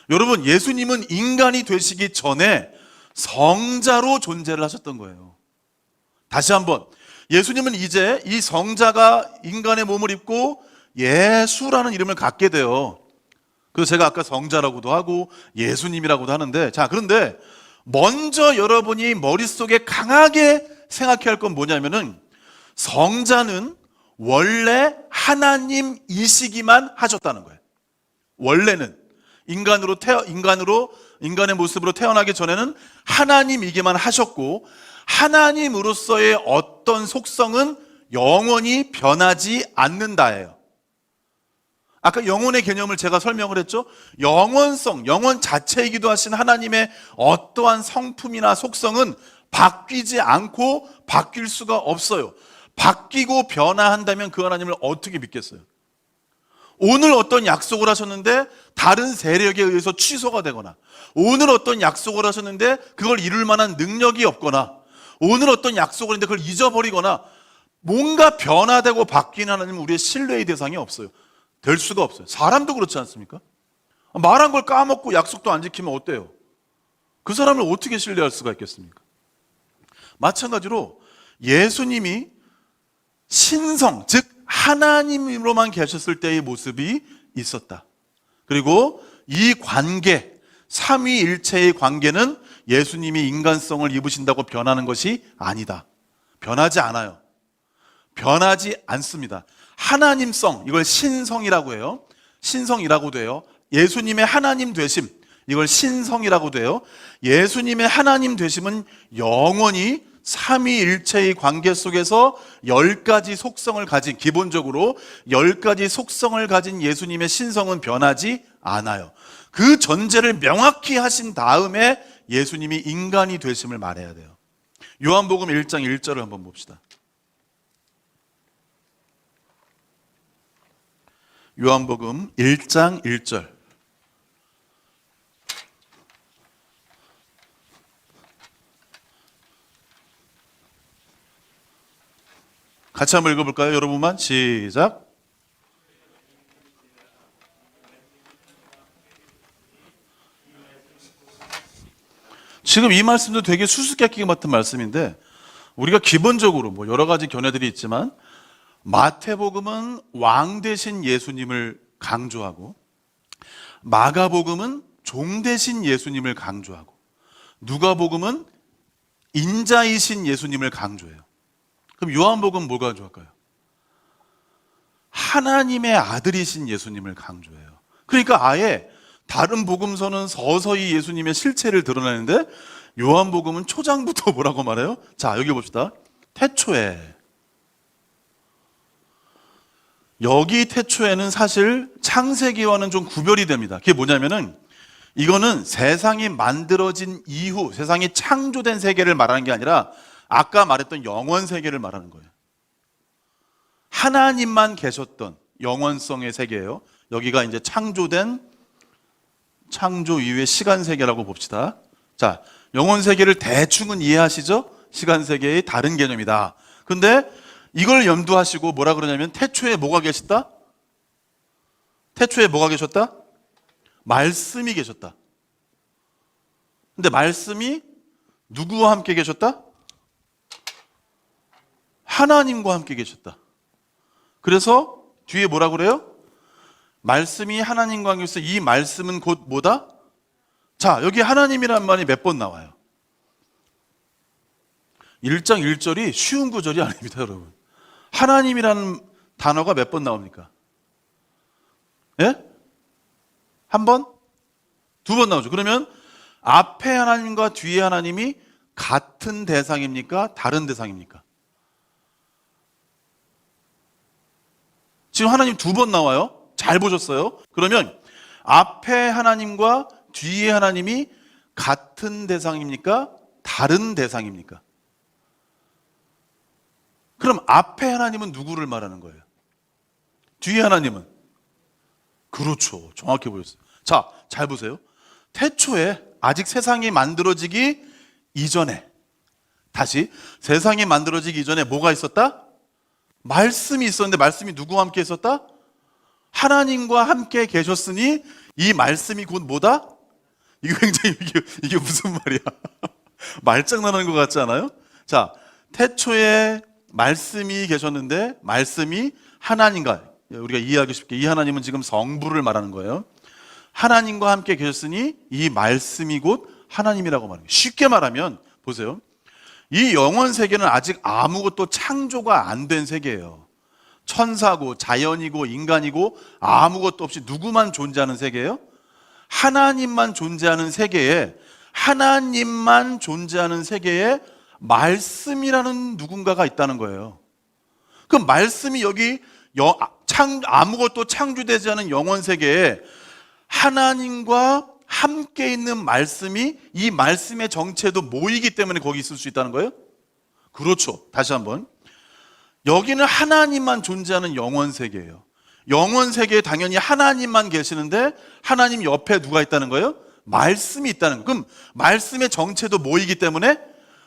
여러분, 예수님은 인간이 되시기 전에 성자로 존재를 하셨던 거예요. 다시 한번, 예수님은 이제 이 성자가 인간의 몸을 입고 예수라는 이름을 갖게 돼요. 그래서 제가 아까 성자라고도 하고 예수님이라고도 하는데, 자, 그런데 먼저 여러분이 머릿속에 강하게 생각해야 할 건 뭐냐면은, 성자는 원래 하나님이시기만 하셨다는 거예요. 원래는 인간의 모습으로 태어나기 전에는 하나님이기만 하셨고, 하나님으로서의 어떤 속성은 영원히 변하지 않는다예요. 아까 영혼의 개념을 제가 설명을 했죠. 영원성, 영원 자체이기도 하신 하나님의 어떠한 성품이나 속성은 바뀌지 않고 바뀔 수가 없어요. 바뀌고 변화한다면 그 하나님을 어떻게 믿겠어요? 오늘 어떤 약속을 하셨는데 다른 세력에 의해서 취소가 되거나, 오늘 어떤 약속을 하셨는데 그걸 이룰 만한 능력이 없거나, 오늘 어떤 약속을 했는데 그걸 잊어버리거나, 뭔가 변화되고 바뀌는 하나님은 우리의 신뢰의 대상이 없어요. 될 수가 없어요. 사람도 그렇지 않습니까? 말한 걸 까먹고 약속도 안 지키면 어때요? 그 사람을 어떻게 신뢰할 수가 있겠습니까? 마찬가지로 예수님이 신성, 즉 하나님으로만 계셨을 때의 모습이 있었다. 그리고 이 관계, 삼위일체의 관계는 예수님이 인간성을 입으신다고 변하는 것이 아니다. 변하지 않아요. 변하지 않습니다. 하나님성, 이걸 신성이라고 해요. 신성이라고도 해요. 예수님의 하나님 되심, 이걸 신성이라고도 해요. 예수님의 하나님 되심은 영원히 삼위일체의 관계 속에서 10가지 속성을 가진, 기본적으로 10가지 속성을 가진 예수님의 신성은 변하지 않아요. 그 전제를 명확히 하신 다음에 예수님이 인간이 되심을 말해야 돼요. 요한복음 1장 1절을 한번 봅시다. 요한복음 1장 1절. 같이 한번 읽어볼까요? 여러분만 시작. 지금 이 말씀도 되게 수수께끼 같은 말씀인데 우리가 기본적으로 뭐 여러 가지 견해들이 있지만 마태복음은 왕 대신 예수님을 강조하고 마가복음은 종 대신 예수님을 강조하고 누가복음은 인자이신 예수님을 강조해요. 그럼 요한복음은 뭘 강조할까요? 하나님의 아들이신 예수님을 강조해요. 그러니까 아예 다른 복음서는 서서히 예수님의 실체를 드러내는데 요한복음은 초장부터 뭐라고 말해요? 자, 여기 봅시다. 태초에. 여기 태초에는 사실 창세기와는 좀 구별이 됩니다. 그게 뭐냐면은 이거는 세상이 만들어진 이후, 세상이 창조된 세계를 말하는 게 아니라 아까 말했던 영원 세계를 말하는 거예요. 하나님만 계셨던 영원성의 세계예요. 여기가 이제 창조 이후의 시간 세계라고 봅시다. 자, 영원 세계를 대충은 이해하시죠? 시간 세계의 다른 개념이다. 근데 이걸 염두하시고 뭐라 그러냐면 태초에 뭐가 계셨다? 태초에 뭐가 계셨다? 말씀이 계셨다. 근데 말씀이 누구와 함께 계셨다? 하나님과 함께 계셨다. 그래서 뒤에 뭐라 그래요? 말씀이 하나님과 함께 있어. 이 말씀은 곧 뭐다? 자, 여기 하나님이란 말이 몇 번 나와요? 1장 1절이 쉬운 구절이 아닙니다, 여러분. 하나님이라는 단어가 몇 번 나옵니까? 예? 한 번? 두 번 나오죠. 그러면 앞에 하나님과 뒤에 하나님이 같은 대상입니까? 다른 대상입니까? 지금 하나님 두 번 나와요. 잘 보셨어요? 그러면 앞에 하나님과 뒤에 하나님이 같은 대상입니까? 다른 대상입니까? 그럼 앞에 하나님은 누구를 말하는 거예요? 뒤에 하나님은? 그렇죠. 정확히 보였어요. 자, 잘 보세요. 태초에 아직 세상이 만들어지기 이전에, 다시 세상이 만들어지기 이전에 뭐가 있었다? 말씀이 있었는데 말씀이 누구와 함께 있었다? 하나님과 함께 계셨으니 이 말씀이 곧 뭐다? 이거 굉장히 이게 무슨 말이야? 말장난하는 것 같지 않아요? 자, 태초에 말씀이 계셨는데 말씀이 하나님과, 우리가 이해하기 쉽게 이 하나님은 지금 성부를 말하는 거예요. 하나님과 함께 계셨으니 이 말씀이 곧 하나님이라고 말합니다. 쉽게 말하면 보세요. 이 영원 세계는 아직 아무것도 창조가 안 된 세계예요. 천사고 자연이고 인간이고 아무것도 없이 누구만 존재하는 세계예요? 하나님만 존재하는 세계에, 하나님만 존재하는 세계에 말씀이라는 누군가가 있다는 거예요. 그 말씀이 여기 아무것도 창조되지 않은 영원 세계에 하나님과 함께 있는 말씀이 이 말씀의 정체도 모이기 때문에 거기 있을 수 있다는 거예요? 그렇죠. 다시 한번. 여기는 하나님만 존재하는 영원 세계예요. 영원 세계에 당연히 하나님만 계시는데 하나님 옆에 누가 있다는 거예요? 말씀이 있다는 거예요. 그럼 말씀의 정체도 모이기 때문에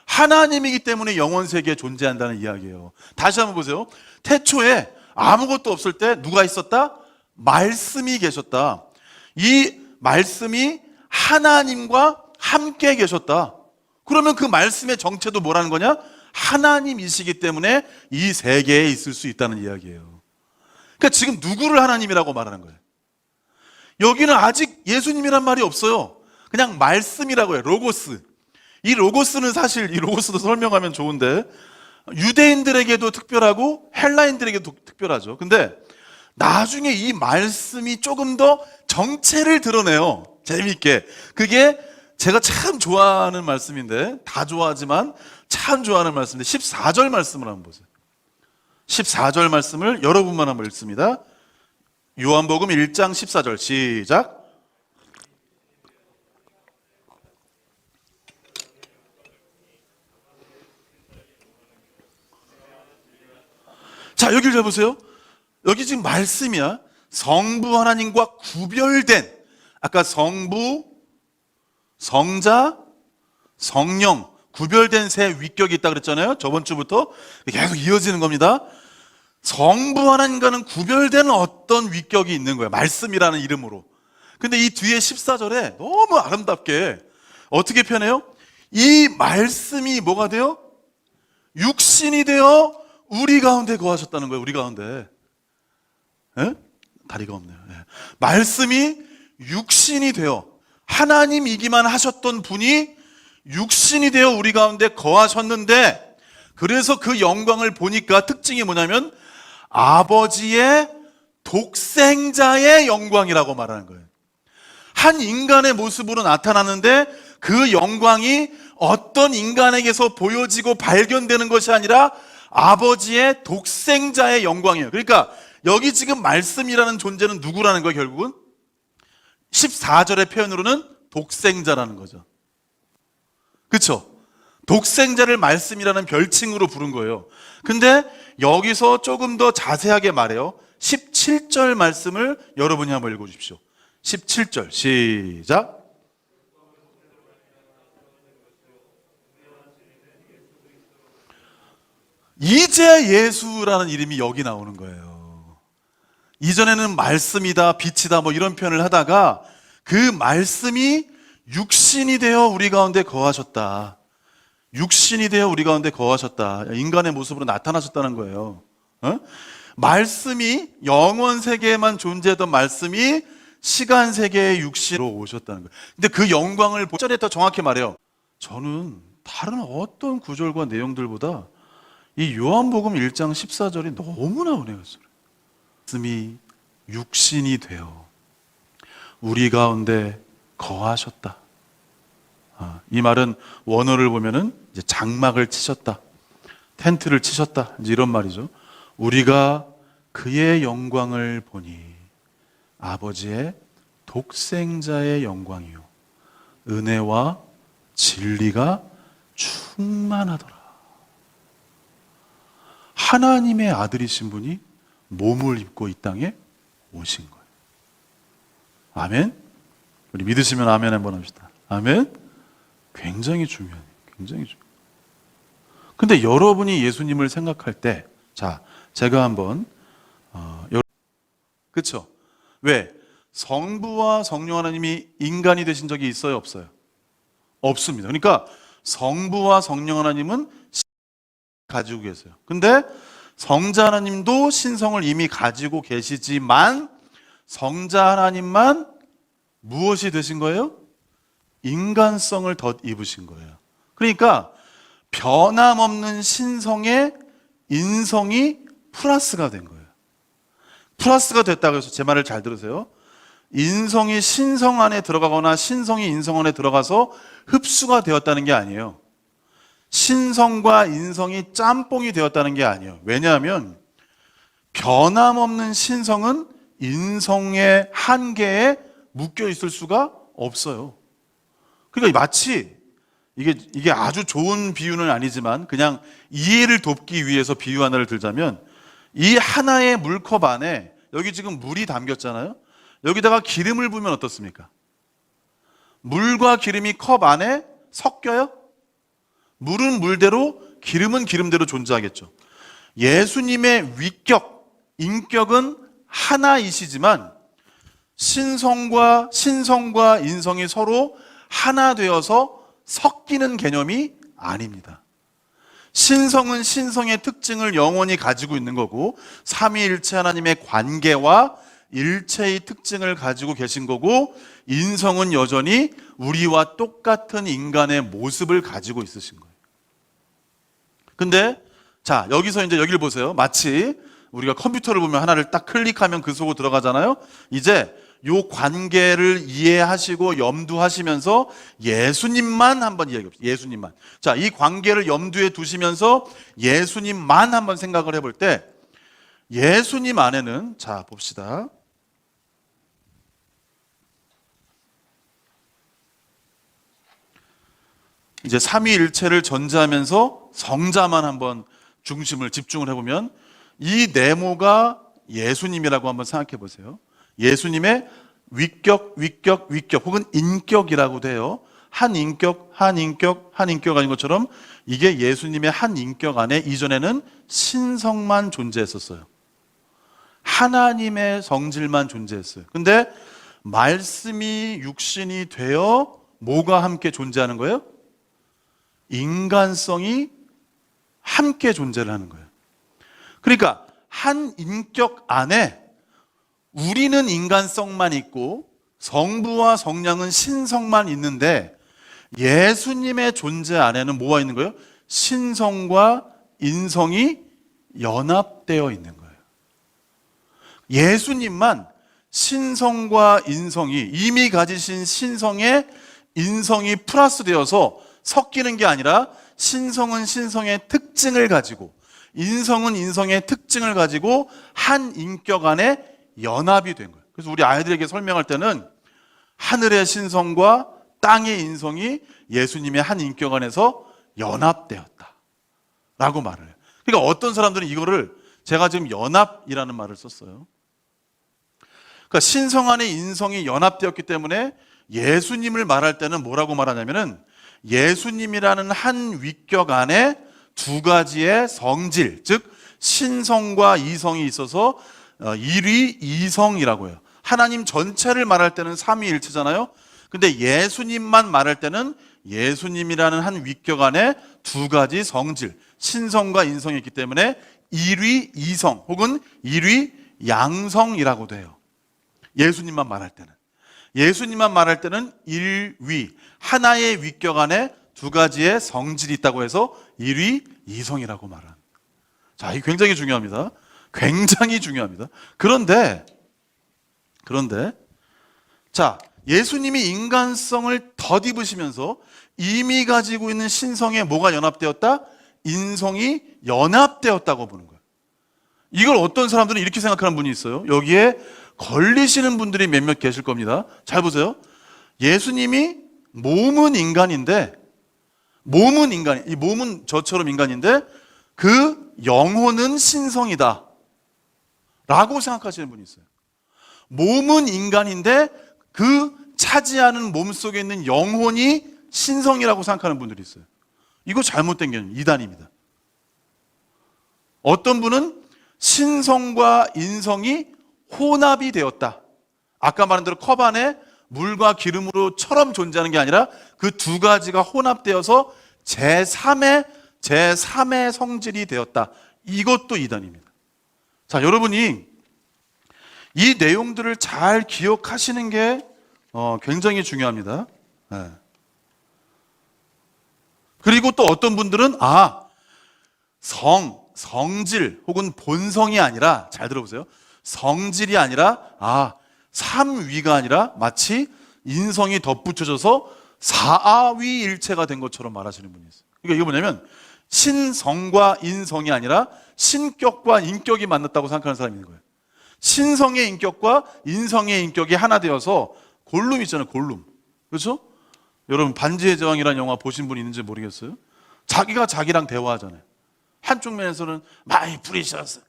하나님이기 때문에 영원 세계에 존재한다는 이야기예요. 다시 한번 보세요. 태초에 아무것도 없을 때 누가 있었다? 말씀이 계셨다. 이 말씀이 하나님과 함께 계셨다. 그러면 그 말씀의 정체도 뭐라는 거냐? 하나님이시기 때문에 이 세계에 있을 수 있다는 이야기예요. 그러니까 지금 누구를 하나님이라고 말하는 거예요? 여기는 아직 예수님이란 말이 없어요. 그냥 말씀이라고 해요. 로고스. 이 로고스는 사실, 이 로고스도 설명하면 좋은데 유대인들에게도 특별하고 헬라인들에게도 특별하죠. 근데 나중에 이 말씀이 조금 더 정체를 드러내요. 재미있게. 그게 제가 참 좋아하는 말씀인데, 다 좋아하지만 참 좋아하는 말씀인데 14절 말씀을 한번 보세요. 14절 말씀을 여러분만 한번 읽습니다. 요한복음 1장 14절 시작. 자, 여기를 잘 보세요. 여기 지금 말씀이야. 성부 하나님과 구별된, 아까 성부, 성자, 성령 구별된 세 위격이 있다 그랬잖아요. 저번 주부터 계속 이어지는 겁니다. 성부 하나님과는 구별된 어떤 위격이 있는 거예요. 말씀이라는 이름으로. 근데 이 뒤에 14절에 너무 아름답게 어떻게 표현해요? 이 말씀이 뭐가 돼요? 육신이 되어 우리 가운데 거하셨다는 거예요. 우리 가운데. 에? 다리가 없네요. 예. 말씀이 육신이 되어 하나님이기만 하셨던 분이 육신이 되어 우리 가운데 거하셨는데, 그래서 그 영광을 보니까 특징이 뭐냐면 아버지의 독생자의 영광이라고 말하는 거예요. 한 인간의 모습으로 나타나는데 그 영광이 어떤 인간에게서 보여지고 발견되는 것이 아니라 아버지의 독생자의 영광이에요. 그러니까 여기 지금 말씀이라는 존재는 누구라는 거예요? 결국은 14절의 표현으로는 독생자라는 거죠. 그렇죠? 독생자를 말씀이라는 별칭으로 부른 거예요. 근데 여기서 조금 더 자세하게 말해요. 17절 말씀을 여러분이 한번 읽어주십시오. 17절 시작. 이제 예수라는 이름이 여기 나오는 거예요. 이전에는 말씀이다, 빛이다 뭐 이런 표현을 하다가 그 말씀이 육신이 되어 우리 가운데 거하셨다. 육신이 되어 우리 가운데 거하셨다. 인간의 모습으로 나타나셨다는 거예요. 말씀이 영원 세계에만 존재했던 말씀이 시간 세계의 육신으로 오셨다는 거예요. 근데 그 영광을 절에 더 정확히 말해요. 저는 다른 어떤 구절과 내용들보다 이 요한복음 1장 14절이 너무나 은혜였어요. 말씀이 육신이 되어 우리 가운데 거하셨다. 이 말은 원어를 보면은 이제 장막을 치셨다, 텐트를 치셨다, 이제 이런 말이죠. 우리가 그의 영광을 보니 아버지의 독생자의 영광이요 은혜와 진리가 충만하더라. 하나님의 아들이신 분이 몸을 입고 이 땅에 오신 거예요. 아멘. 우리 믿으시면 아멘 한번 합시다. 아멘. 굉장히 중요해요. 굉장히 중요해요. 근데 여러분이 예수님을 생각할 때, 자, 제가 한번 그렇죠? 왜? 성부와 성령 하나님이 인간이 되신 적이 있어요, 없어요? 없습니다. 그러니까 성부와 성령 하나님은 가지고 계세요. 근데 성자 하나님도 신성을 이미 가지고 계시지만 성자 하나님만 무엇이 되신 거예요? 인간성을 덧입으신 거예요. 그러니까 변함없는 신성의 인성이 플러스가 된 거예요. 플러스가 됐다고 해서 제 말을 잘 들으세요. 인성이 신성 안에 들어가거나 신성이 인성 안에 들어가서 흡수가 되었다는 게 아니에요. 신성과 인성이 짬뽕이 되었다는 게 아니에요. 왜냐하면 변함없는 신성은 인성의 한계에 묶여 있을 수가 없어요. 그러니까 마치 이게 아주 좋은 비유는 아니지만 그냥 이해를 돕기 위해서 비유 하나를 들자면, 이 하나의 물컵 안에 여기 지금 물이 담겼잖아요. 여기다가 기름을 부으면 어떻습니까? 물과 기름이 컵 안에 섞여요? 물은 물대로, 기름은 기름대로 존재하겠죠. 예수님의 위격, 인격은 하나이시지만 신성과 인성이 서로 하나 되어서 섞이는 개념이 아닙니다. 신성은 신성의 특징을 영원히 가지고 있는 거고, 삼위일체 하나님의 관계와 일체의 특징을 가지고 계신 거고, 인성은 여전히 우리와 똑같은 인간의 모습을 가지고 있으신 거예요. 근데 자, 여기서 이제 여기를 보세요. 마치 우리가 컴퓨터를 보면 하나를 딱 클릭하면 그 속으로 들어가잖아요. 이제 요 관계를 이해하시고 염두하시면서 예수님만 한번 이야기해봅시다. 예수님만. 자, 이 관계를 염두에 두시면서 예수님만 한번 생각을 해볼 때, 예수님 안에는, 자, 봅시다. 이제 삼위일체를 전제하면서 성자만 한번 집중을 해보면, 이 네모가 예수님이라고 한번 생각해 보세요. 예수님의 위격 혹은 인격이라고 돼요. 한 인격 아닌 것처럼 이게 예수님의 한 인격 안에 이전에는 신성만 존재했었어요. 하나님의 성질만 존재했어요. 근데 말씀이 육신이 되어 뭐가 함께 존재하는 거예요? 인간성이 함께 존재를 하는 거예요. 그러니까 한 인격 안에 우리는 인간성만 있고 성부와 성령은 신성만 있는데 예수님의 존재 안에는 뭐가 있는 거예요? 신성과 인성이 연합되어 있는 거예요. 예수님만 신성과 인성이 이미 가지신 신성에 인성이 플러스 되어서 섞이는 게 아니라 신성은 신성의 특징을 가지고 인성은 인성의 특징을 가지고 한 인격 안에 연합이 된 거예요. 그래서 우리 아이들에게 설명할 때는 하늘의 신성과 땅의 인성이 예수님의 한 인격 안에서 연합되었다 라고 말을 해요. 그러니까 어떤 사람들은 이거를 제가 지금 연합이라는 말을 썼어요. 그러니까 신성 안에 인성이 연합되었기 때문에 예수님을 말할 때는 뭐라고 말하냐면은 예수님이라는 한 위격 안에 두 가지의 성질, 즉 신성과 이성이 있어서 일위 이성이라고 해요. 하나님 전체를 말할 때는 삼위일체잖아요. 근데 예수님만 말할 때는 예수님이라는 한 위격 안에 두 가지 성질, 신성과 인성이 있기 때문에 일위 이성 혹은 일위 양성이라고 돼요. 예수님만 말할 때는 일위, 하나의 위격 안에 두 가지의 성질이 있다고 해서 일위 이성이라고 말합니다. 자, 이게 굉장히 중요합니다. 굉장히 중요합니다. 그런데 자, 예수님이 인간성을 덧입으시면서 이미 가지고 있는 신성에 뭐가 연합되었다? 인성이 연합되었다고 보는 거예요. 이걸 어떤 사람들은 이렇게 생각하는 분이 있어요. 여기에 걸리시는 분들이 몇몇 계실 겁니다. 잘 보세요. 예수님이 몸은 인간인데, 이 몸은 저처럼 인간인데 그 영혼은 신성이다 라고 생각하시는 분이 있어요. 몸은 인간인데 그 차지하는 몸 속에 있는 영혼이 신성이라고 생각하는 분들이 있어요. 이거 잘못된 개념, 이단입니다. 어떤 분은 신성과 인성이 혼합이 되었다. 아까 말한 대로 컵 안에 물과 기름으로처럼 존재하는 게 아니라 그 두 가지가 혼합되어서 제3의 성질이 되었다. 이것도 이단입니다. 자, 여러분이 이 내용들을 잘 기억하시는 게 굉장히 중요합니다. 네. 그리고 또 어떤 분들은 성질 혹은 본성이 아니라, 잘 들어보세요. 성질이 아니라 삼위가 아니라 마치 인성이 덧붙여져서 사위일체가 된 것처럼 말하시는 분이 있어요. 그러니까 이게 뭐냐면 신성과 인성이 아니라 신격과 인격이 만났다고 생각하는 사람이 있는 거예요. 신성의 인격과 인성의 인격이 하나 되어서 골룸 있잖아요. 골룸. 그렇죠? 여러분 반지의 제왕이라는 영화 보신 분 있는지 모르겠어요. 자기가 자기랑 대화하잖아요. 한쪽 면에서는 마이 프리셔스,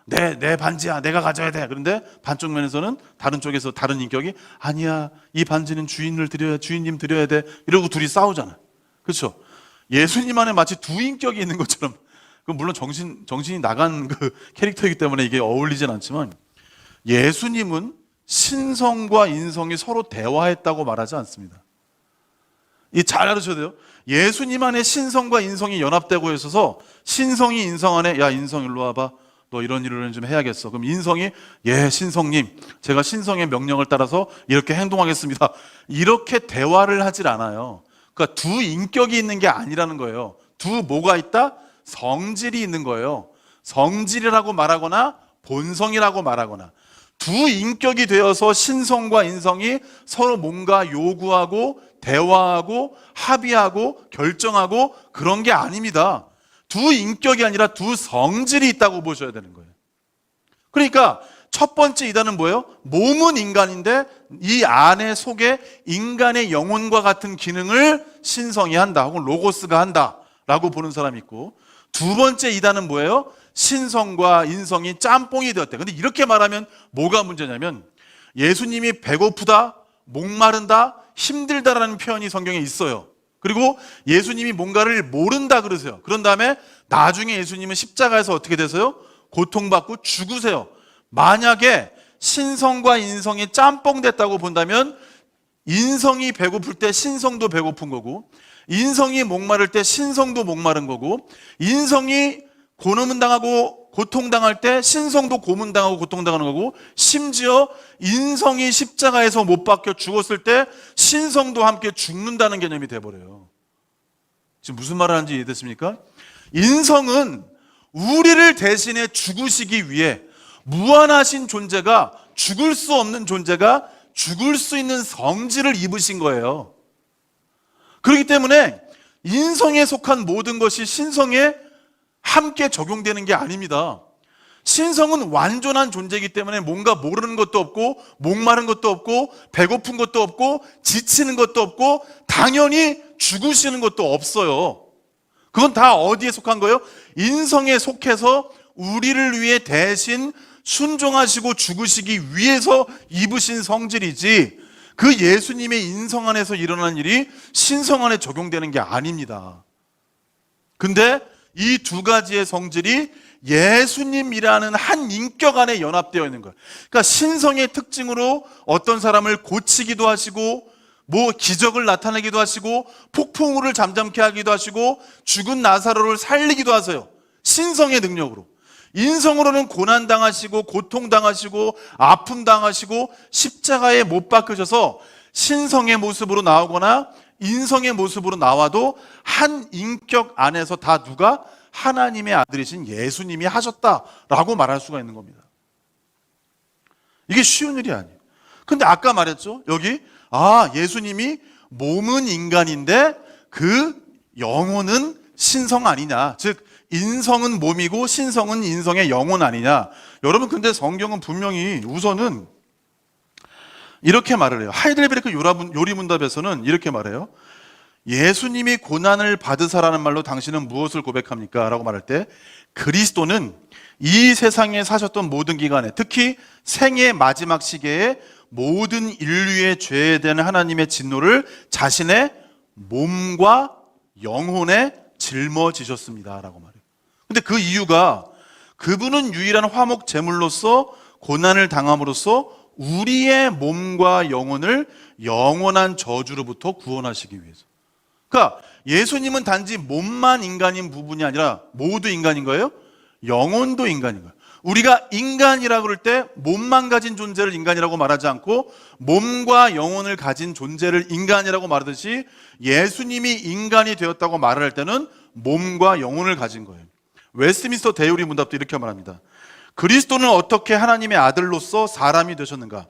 내 반지야, 내가 가져야 돼. 그런데 반쪽 면에서는 다른 쪽에서 다른 인격이 아니야, 이 반지는 주인님 드려야 돼. 이러고 둘이 싸우잖아요. 그렇죠? 예수님 안에 마치 두 인격이 있는 것처럼, 물론 정신이 나간 그 캐릭터이기 때문에 이게 어울리진 않지만, 예수님은 신성과 인성이 서로 대화했다고 말하지 않습니다. 이 잘 알으셔야 돼요. 예수님 안에 신성과 인성이 연합되고 있어서 신성이 인성 안에 야, 인성 일로 와봐. 너 이런 일을 좀 해야겠어. 그럼 인성이 신성님, 제가 신성의 명령을 따라서 이렇게 행동하겠습니다. 이렇게 대화를 하질 않아요. 그러니까 두 인격이 있는 게 아니라는 거예요. 두 뭐가 있다? 성질이 있는 거예요. 성질이라고 말하거나 본성이라고 말하거나 두 인격이 되어서 신성과 인성이 서로 뭔가 요구하고 대화하고 합의하고 결정하고 그런 게 아닙니다. 두 인격이 아니라 두 성질이 있다고 보셔야 되는 거예요. 그러니까 첫 번째 이단은 뭐예요? 몸은 인간인데 이 안에 속에 인간의 영혼과 같은 기능을 신성이 한다 혹은 로고스가 한다 라고 보는 사람이 있고, 두 번째 이단은 뭐예요? 신성과 인성이 짬뽕이 되었대. 근데 이렇게 말하면 뭐가 문제냐면 예수님이 배고프다, 목마른다, 힘들다라는 표현이 성경에 있어요. 그리고 예수님이 뭔가를 모른다 그러세요. 그런 다음에 나중에 예수님은 십자가에서 어떻게 되세요? 고통받고 죽으세요. 만약에 신성과 인성이 짬뽕 됐다고 본다면 인성이 배고플 때 신성도 배고픈 거고, 인성이 목마를 때 신성도 목마른 거고, 인성이 고문당하고 고통당할 때 신성도 고문당하고 고통당하는 거고, 심지어 인성이 십자가에서 못 박혀 죽었을 때 신성도 함께 죽는다는 개념이 돼버려요. 지금 무슨 말을 하는지 이해됐습니까? 인성은 우리를 대신해 죽으시기 위해 무한하신 존재가, 죽을 수 없는 존재가 죽을 수 있는 성질을 입으신 거예요. 그렇기 때문에 인성에 속한 모든 것이 신성에 함께 적용되는 게 아닙니다. 신성은 완전한 존재이기 때문에 뭔가 모르는 것도 없고, 목마른 것도 없고, 배고픈 것도 없고, 지치는 것도 없고, 당연히 죽으시는 것도 없어요. 그건 다 어디에 속한 거예요? 인성에 속해서 우리를 위해 대신 순종하시고 죽으시기 위해서 입으신 성질이지, 그 예수님의 인성 안에서 일어난 일이 신성 안에 적용되는 게 아닙니다. 근데 이 두 가지의 성질이 예수님이라는 한 인격 안에 연합되어 있는 거예요. 그러니까 신성의 특징으로 어떤 사람을 고치기도 하시고, 뭐 기적을 나타내기도 하시고, 폭풍우를 잠잠케 하기도 하시고, 죽은 나사로를 살리기도 하세요. 신성의 능력으로. 인성으로는 고난당하시고 고통당하시고 아픔당하시고 십자가에 못 박히셔서 신성의 모습으로 나오거나 인성의 모습으로 나와도 한 인격 안에서 다 누가? 하나님의 아들이신 예수님이 하셨다라고 말할 수가 있는 겁니다. 이게 쉬운 일이 아니에요. 근데 아까 말했죠. 여기 예수님이 몸은 인간인데 그 영혼은 신성 아니냐, 즉 인성은 몸이고 신성은 인성의 영혼 아니냐. 여러분, 근데 성경은 분명히 우선은 이렇게 말을 해요. 하이델베르크 요리문답에서는 이렇게 말해요. 예수님이 고난을 받으사라는 말로 당신은 무엇을 고백합니까? 라고 말할 때, 그리스도는 이 세상에 사셨던 모든 기간에, 특히 생의 마지막 시기에 모든 인류의 죄에 대한 하나님의 진노를 자신의 몸과 영혼에 짊어지셨습니다 라고 말해요. 근데 그 이유가, 그분은 유일한 화목 제물로서 고난을 당함으로써 우리의 몸과 영혼을 영원한 저주로부터 구원하시기 위해서. 그러니까 예수님은 단지 몸만 인간인 부분이 아니라 모두 인간인 거예요. 영혼도 인간인 거예요. 우리가 인간이라고 그럴 때 몸만 가진 존재를 인간이라고 말하지 않고 몸과 영혼을 가진 존재를 인간이라고 말하듯이, 예수님이 인간이 되었다고 말을 할 때는 몸과 영혼을 가진 거예요. 웨스트민스터 대요리 문답도 이렇게 말합니다. 그리스도는 어떻게 하나님의 아들로서 사람이 되셨는가?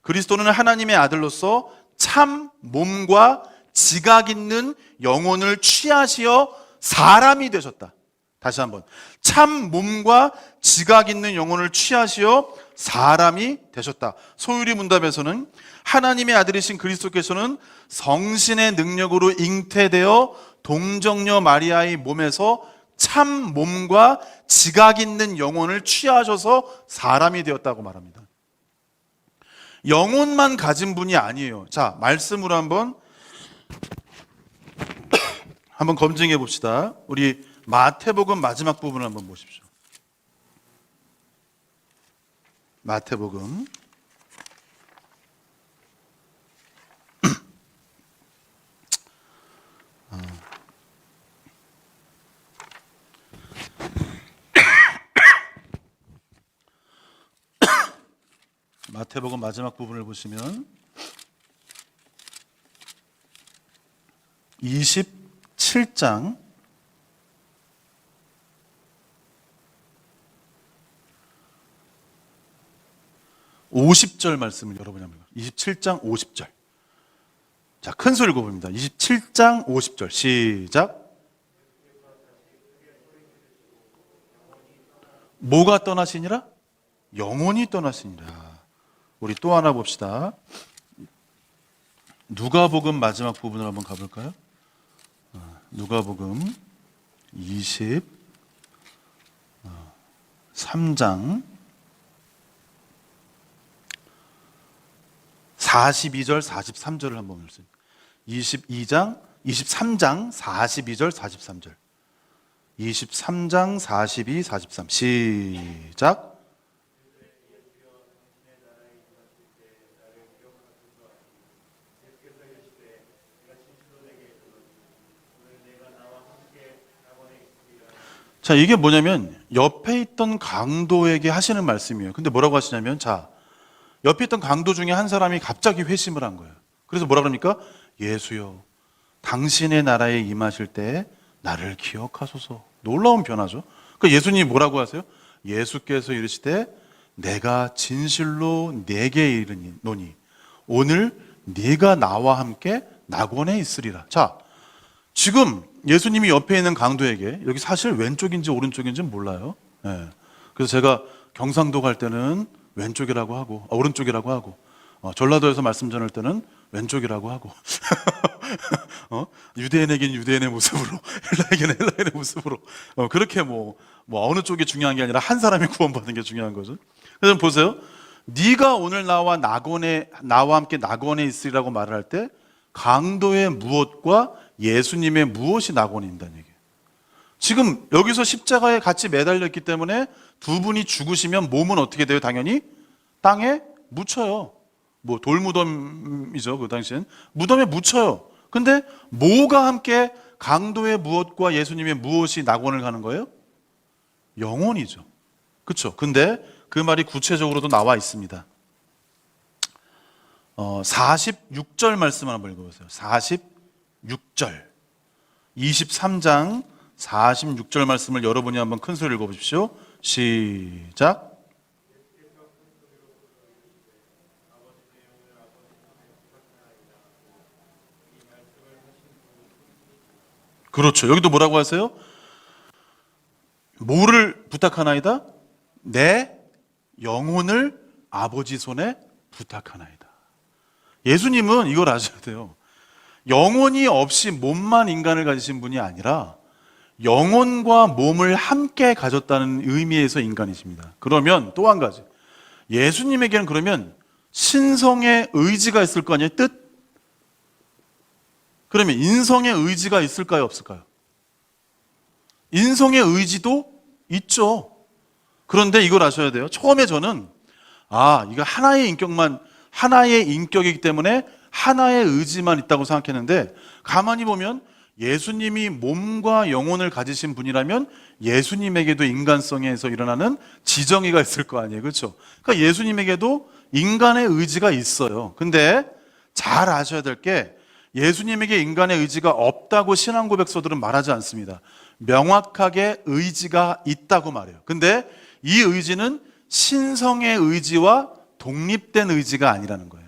그리스도는 하나님의 아들로서 참 몸과 지각 있는 영혼을 취하시어 사람이 되셨다. 다시 한번, 참 몸과 지각 있는 영혼을 취하시어 사람이 되셨다. 소유리 문답에서는 하나님의 아들이신 그리스도께서는 성신의 능력으로 잉태되어 동정녀 마리아의 몸에서 참 몸과 지각 있는 영혼을 취하셔서 사람이 되었다고 말합니다. 영혼만 가진 분이 아니에요. 자, 말씀으로 한번 검증해 봅시다. 우리 마태복음 마지막 부분을 한번 보십시오. 마태복음 마태복음 마지막 부분을 보시면 27장 50절 말씀을 여러분이 한번, 27장 50절. 자, 큰 소리 읽어봅니다. 27장 50절 시작. 뭐가 떠나시니라? 영혼이 떠나시니라. 우리 또 하나 봅시다. 누가복음 마지막 부분을 한번 가볼까요? 누가복음 20 23장 42절 43절을 한번 읽습니다. 23장 42절 43절. 23장 42, 43 시작. 자, 이게 뭐냐면 옆에 있던 강도에게 하시는 말씀이에요. 근데 뭐라고 하시냐면, 자, 옆에 있던 강도 중에 한 사람이 갑자기 회심을 한 거예요. 그래서 뭐라 그럽니까? 예수여, 당신의 나라에 임하실 때에 나를 기억하소서. 놀라운 변화죠. 그러니까 예수님이 뭐라고 하세요? 예수께서 이르시되 내가 진실로 내게 이르노니 오늘 네가 나와 함께 낙원에 있으리라. 자, 지금 예수님이 옆에 있는 강도에게, 여기 사실 왼쪽인지 오른쪽인지는 몰라요. 네. 그래서 제가 경상도 갈 때는 왼쪽이라고 하고, 오른쪽이라고 하고, 전라도에서 말씀 전할 때는 왼쪽이라고 하고, 유대인에겐 유대인의 모습으로, 헬라에겐 헬라인의 모습으로, 그렇게 뭐 어느 쪽이 중요한 게 아니라 한 사람이 구원받는 게 중요한 거죠. 그래서 보세요. 네가 오늘 나와 함께 낙원에 있으리라고 말을 할 때 강도의 무엇과 예수님의 무엇이 낙원에 있다는 얘기예요. 지금 여기서 십자가에 같이 매달렸기 때문에 두 분이 죽으시면 몸은 어떻게 돼요? 당연히 땅에 묻혀요. 뭐 돌무덤이죠. 그 당시엔 무덤에 묻혀요. 근데 뭐가 함께 강도의 무엇과 예수님의 무엇이 낙원을 가는 거예요? 영혼이죠. 그렇죠? 근데 그 말이 구체적으로도 나와 있습니다. 46절 말씀 한번 읽어보세요. 46절 23장 46절 말씀을 여러분이 한번 큰 소리로 읽어보십시오. 시작. 그렇죠. 여기도 뭐라고 하세요? 뭐를 부탁하나이다? 내 영혼을 아버지 손에 부탁하나이다. 예수님은 이걸 아셔야 돼요. 영혼이 없이 몸만 인간을 가지신 분이 아니라 영혼과 몸을 함께 가졌다는 의미에서 인간이십니다. 그러면 또 한 가지, 예수님에게는 그러면 신성의 의지가 있을 거 아니에요? 뜻? 그러면 인성의 의지가 있을까요? 없을까요? 인성의 의지도 있죠. 그런데 이걸 아셔야 돼요. 처음에 저는 이거 하나의 인격이기 때문에 하나의 의지만 있다고 생각했는데, 가만히 보면 예수님이 몸과 영혼을 가지신 분이라면 예수님에게도 인간성에서 일어나는 지정의가 있을 거 아니에요. 그렇죠? 그러니까 예수님에게도 인간의 의지가 있어요. 근데 잘 아셔야 될 게, 예수님에게 인간의 의지가 없다고 신앙 고백서들은 말하지 않습니다. 명확하게 의지가 있다고 말해요. 근데 이 의지는 신성의 의지와 독립된 의지가 아니라는 거예요.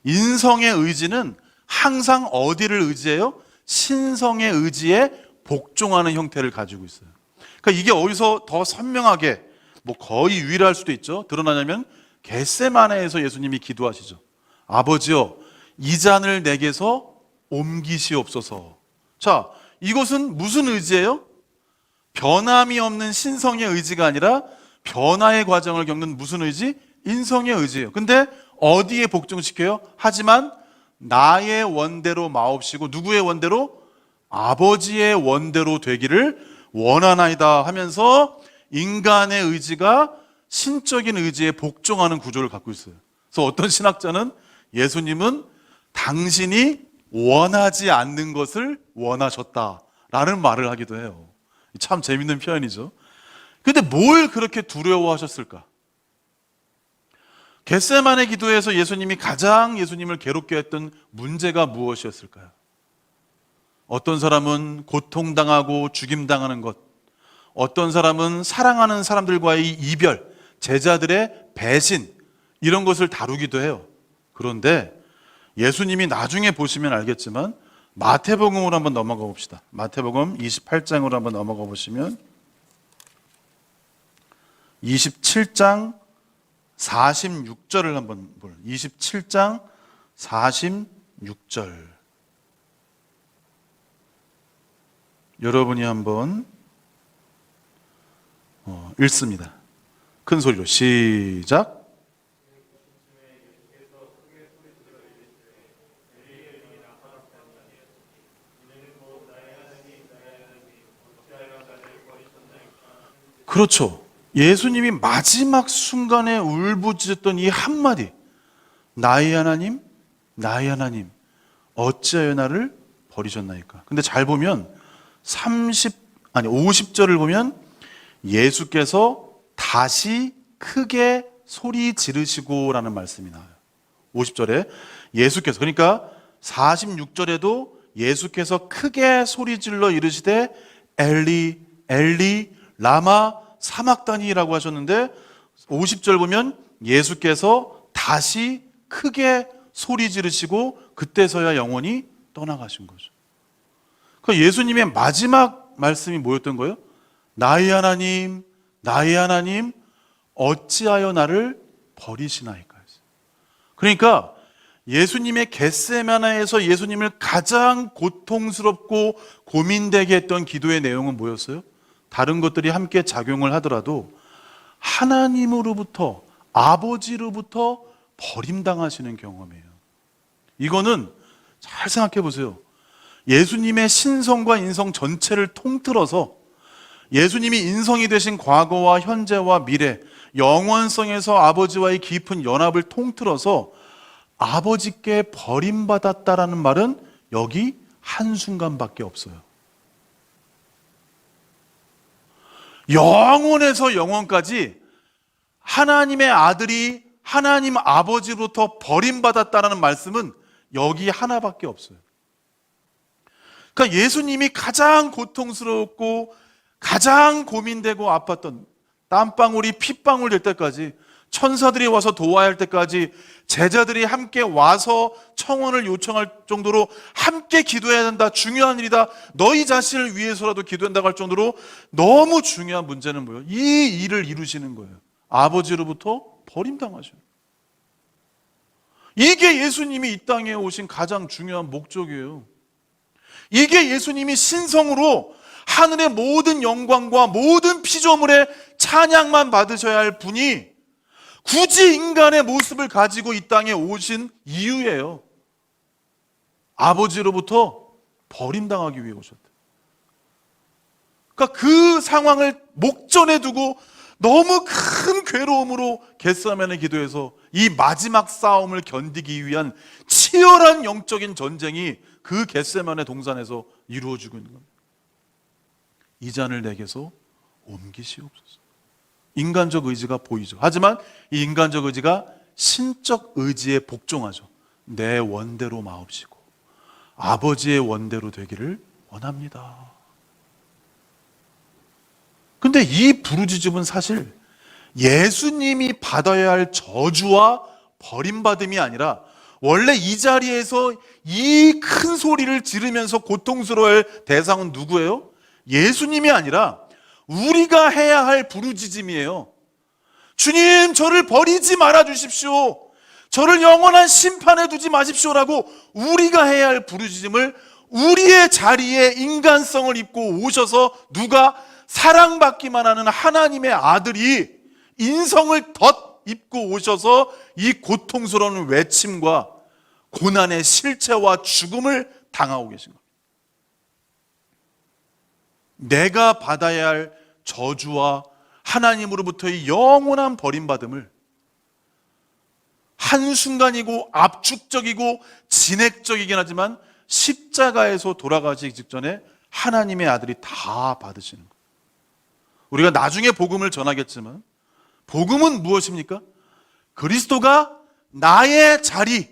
인성의 의지는 항상 어디를 의지해요? 신성의 의지에 복종하는 형태를 가지고 있어요. 그러니까 이게 어디서 더 선명하게, 거의 유일할 수도 있죠, 드러나냐면 겟세마네에서 예수님이 기도하시죠. 아버지여, 이 잔을 내게서 옮기시옵소서. 자, 이것은 무슨 의지예요? 변함이 없는 신성의 의지가 아니라 변화의 과정을 겪는 무슨 의지? 인성의 의지예요. 근데 어디에 복종시켜요? 하지만 나의 원대로 마옵시고 누구의 원대로? 아버지의 원대로 되기를 원하나이다 하면서 인간의 의지가 신적인 의지에 복종하는 구조를 갖고 있어요. 그래서 어떤 신학자는 예수님은 당신이 원하지 않는 것을 원하셨다라는 말을 하기도 해요. 참 재밌는 표현이죠. 근데 뭘 그렇게 두려워하셨을까? 겟세마네 기도에서 예수님이 가장 예수님을 괴롭게 했던 문제가 무엇이었을까요? 어떤 사람은 고통당하고 죽임당하는 것, 어떤 사람은 사랑하는 사람들과의 이별, 제자들의 배신, 이런 것을 다루기도 해요. 그런데 예수님이 나중에 보시면 알겠지만 마태복음으로 한번 넘어가 봅시다. 마태복음 28장으로 한번 넘어가 보시면 27장 46절을 한번 볼게요. 27장 46절. 여러분이 한번 읽습니다. 큰 소리로 시작. 그렇죠. 예수님이 마지막 순간에 울부짖었던 이 한마디, 나의 하나님, 나의 하나님, 어찌하여 나를 버리셨나이까. 근데 잘 보면 50절을 보면 예수께서 다시 크게 소리 지르시고라는 말씀이 나와요. 50절에 예수께서, 그러니까 46절에도 예수께서 크게 소리 질러 이르시되 엘리 엘리 라마 사막다니라고 하셨는데 50절 보면 예수께서 다시 크게 소리 지르시고 그때서야 영원히 떠나가신 거죠. 그러니까 예수님의 마지막 말씀이 뭐였던 거예요? 나의 하나님, 나의 하나님, 어찌하여 나를 버리시나이까. 그러니까 예수님의 겟세마네에서 예수님을 가장 고통스럽고 고민되게 했던 기도의 내용은 뭐였어요? 다른 것들이 함께 작용을 하더라도 하나님으로부터, 아버지로부터 버림당하시는 경험이에요. 이거는 잘 생각해 보세요. 예수님의 신성과 인성 전체를 통틀어서 예수님이 인성이 되신 과거와 현재와 미래, 영원성에서 아버지와의 깊은 연합을 통틀어서 아버지께 버림받았다라는 말은 여기 한순간밖에 없어요. 영원에서 영원까지 하나님의 아들이 하나님 아버지로부터 버림받았다라는 말씀은 여기 하나밖에 없어요. 그러니까 예수님이 가장 고통스럽고 가장 고민되고 아팠던 땀방울이 핏방울 될 때까지, 천사들이 와서 도와야 할 때까지, 제자들이 함께 와서 청원을 요청할 정도로 함께 기도해야 된다, 중요한 일이다, 너희 자신을 위해서라도 기도한다고 할 정도로 너무 중요한 문제는 뭐예요? 이 일을 이루시는 거예요. 아버지로부터 버림당하셔요. 이게 예수님이 이 땅에 오신 가장 중요한 목적이에요. 이게 예수님이 신성으로 하늘의 모든 영광과 모든 피조물의 찬양만 받으셔야 할 분이 굳이 인간의 모습을 가지고 이 땅에 오신 이유예요. 아버지로부터 버림당하기 위해 오셨다. 그러니까 그 상황을 목전에 두고 너무 큰 괴로움으로 겟세마네 기도에서 이 마지막 싸움을 견디기 위한 치열한 영적인 전쟁이 그 겟세마네 동산에서 이루어지고 있는 겁니다. 이 잔을 내게서 옮기시옵소서. 인간적 의지가 보이죠. 하지만 이 인간적 의지가 신적 의지에 복종하죠. 내 원대로 마옵시고 아버지의 원대로 되기를 원합니다. 근데 이 부르짖음은 사실 예수님이 받아야 할 저주와 버림받음이 아니라 원래 이 자리에서 이 큰 소리를 지르면서 고통스러워할 대상은 누구예요? 예수님이 아니라 우리가 해야 할 부르짖음이에요. 주님, 저를 버리지 말아 주십시오. 저를 영원한 심판에 두지 마십시오라고 우리가 해야 할 부르짖음을 우리의 자리에 인간성을 입고 오셔서 누가 사랑받기만 하는 하나님의 아들이 인성을 덧 입고 오셔서 이 고통스러운 외침과 고난의 실체와 죽음을 당하고 계신 겁니다. 내가 받아야 할 저주와 하나님으로부터의 영원한 버림받음을 한순간이고 압축적이고 진액적이긴 하지만 십자가에서 돌아가시기 직전에 하나님의 아들이 다 받으시는 거예요. 우리가 나중에 복음을 전하겠지만 복음은 무엇입니까? 그리스도가 나의 자리,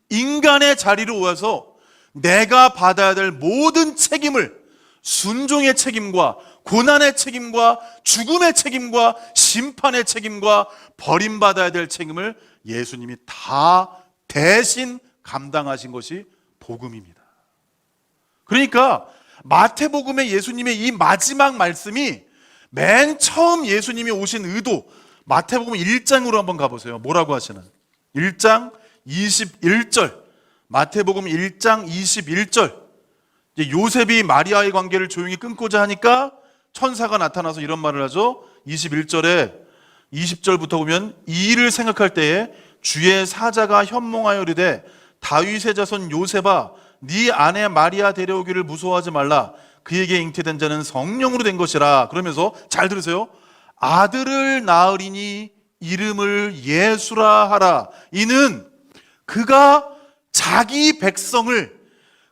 인간의 자리로 와서 내가 받아야 될 모든 책임을, 순종의 책임과 고난의 책임과 죽음의 책임과 심판의 책임과 버림받아야 될 책임을 예수님이 다 대신 감당하신 것이 복음입니다. 그러니까 마태복음의 예수님의 이 마지막 말씀이 맨 처음 예수님이 오신 의도, 마태복음 1장으로 한번 가보세요. 뭐라고 하시나? 1장 21절, 마태복음 1장 21절. 요셉이 마리아의 관계를 조용히 끊고자 하니까 천사가 나타나서 이런 말을 하죠. 21절에 20절부터 보면 이 일을 생각할 때에 주의 사자가 현몽하여 이르되 다윗의 자손 요셉아 네 아내 마리아 데려오기를 무서워하지 말라. 그에게 잉태된 자는 성령으로 된 것이라. 그러면서 잘 들으세요. 아들을 낳으리니 이름을 예수라 하라. 이는 그가 자기 백성을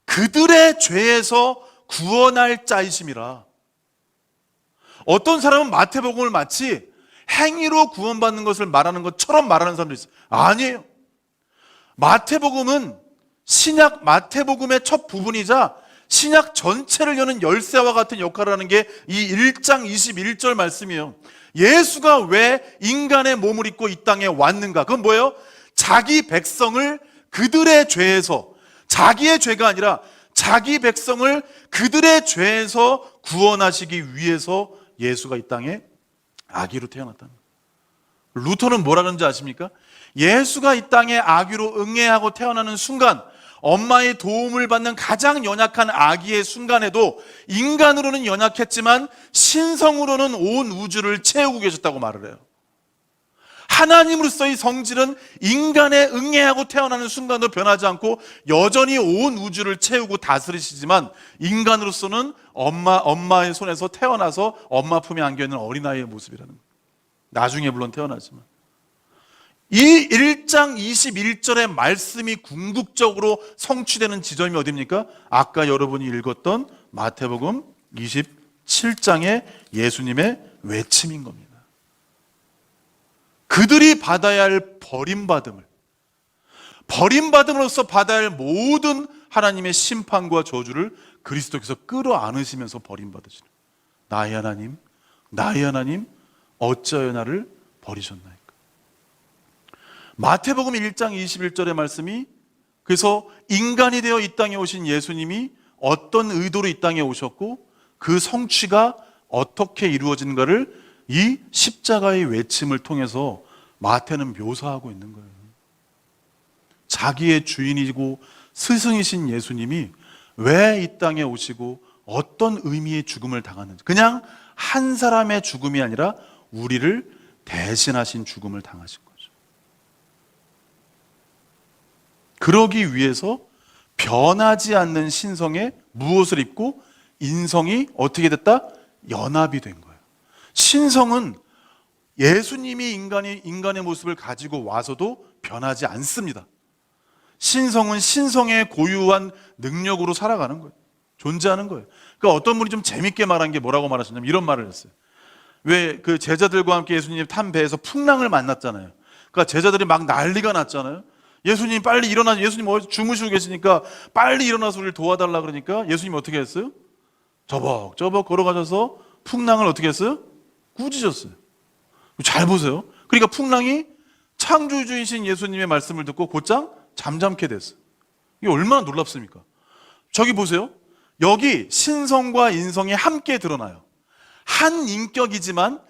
그들의 죄에서 구원할 자이심이라. 어떤 사람은 마태복음을 마치 행위로 구원받는 것을 말하는 것처럼 말하는 사람도 있어요. 아니에요. 마태복음은 신약 마태복음의 첫 부분이자 신약 전체를 여는 열쇠와 같은 역할을 하는 게 이 1장 21절 말씀이에요. 예수가 왜 인간의 몸을 입고 이 땅에 왔는가? 그건 뭐예요? 자기 백성을 그들의 죄에서, 자기의 죄가 아니라 자기 백성을 그들의 죄에서 구원하시기 위해서 예수가 이 땅에 아기로 태어났다는 거예요. 루터는 뭐라 그러는지 아십니까? 예수가 이 땅에 아기로 응애하고 태어나는 순간, 엄마의 도움을 받는 가장 연약한 아기의 순간에도 인간으로는 연약했지만 신성으로는 온 우주를 채우고 계셨다고 말을 해요. 하나님으로서의 성질은 인간의 응애하고 태어나는 순간도 변하지 않고 여전히 온 우주를 채우고 다스리시지만 인간으로서는 엄마의 손에서 태어나서 엄마 품에 안겨있는 어린아이의 모습이라는 거예요. 나중에 물론 태어나지만. 이 1장 21절의 말씀이 궁극적으로 성취되는 지점이 어디입니까? 아까 여러분이 읽었던 마태복음 27장의 예수님의 외침인 겁니다. 그들이 받아야 할 버림받음으로써 받아야 할 모든 하나님의 심판과 저주를 그리스도께서 끌어안으시면서 버림받으시는, 나의 하나님 어찌하여 나를 버리셨나이까. 마태복음 1장 21절의 말씀이, 그래서 인간이 되어 이 땅에 오신 예수님이 어떤 의도로 이 땅에 오셨고 그 성취가 어떻게 이루어지는가를 이 십자가의 외침을 통해서 마태는 묘사하고 있는 거예요. 자기의 주인이고 스승이신 예수님이 왜 이 땅에 오시고 어떤 의미의 죽음을 당하는지, 그냥 한 사람의 죽음이 아니라 우리를 대신하신 죽음을 당하신 거예요. 그러기 위해서 변하지 않는 신성에 무엇을 입고 인성이 어떻게 됐다? 연합이 된 거예요. 신성은 예수님이 인간의 모습을 가지고 와서도 변하지 않습니다. 신성은 신성의 고유한 능력으로 살아가는 거예요. 존재하는 거예요. 그러니까 어떤 분이 좀 재밌게 말한 게 뭐라고 말하셨냐면 이런 말을 했어요. 왜 그 제자들과 함께 예수님 탄 배에서 풍랑을 만났잖아요. 그러니까 제자들이 막 난리가 났잖아요. 예수님 빨리 일어나, 예수님 주무시고 계시니까 빨리 일어나서 우리를 도와달라 그러니까 예수님 어떻게 했어요? 저벅저벅 걸어가셔서 풍랑을 어떻게 했어요? 꾸짖었어요. 잘 보세요. 그러니까 풍랑이 창조주이신 예수님의 말씀을 듣고 곧장 잠잠케 됐어요. 이게 얼마나 놀랍습니까? 저기 보세요. 여기 신성과 인성이 함께 드러나요. 한 인격이지만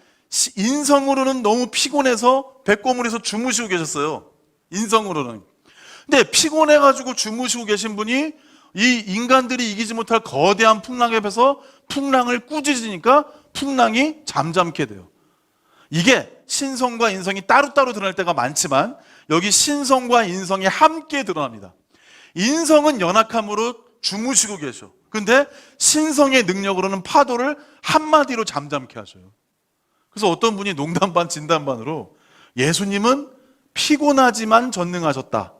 인성으로는 너무 피곤해서 백고물에서 주무시고 계셨어요. 인성으로는. 근데 피곤해가지고 주무시고 계신 분이 이 인간들이 이기지 못할 거대한 풍랑 앞에서 풍랑을 꾸짖으니까 풍랑이 잠잠게 돼요. 이게 신성과 인성이 따로따로 드러날 때가 많지만 여기 신성과 인성이 함께 드러납니다. 인성은 연약함으로 주무시고 계셔. 근데 신성의 능력으로는 파도를 한마디로 잠잠케 하셔요. 그래서 어떤 분이 농담 반 진담 반으로 예수님은 피곤하지만 전능하셨다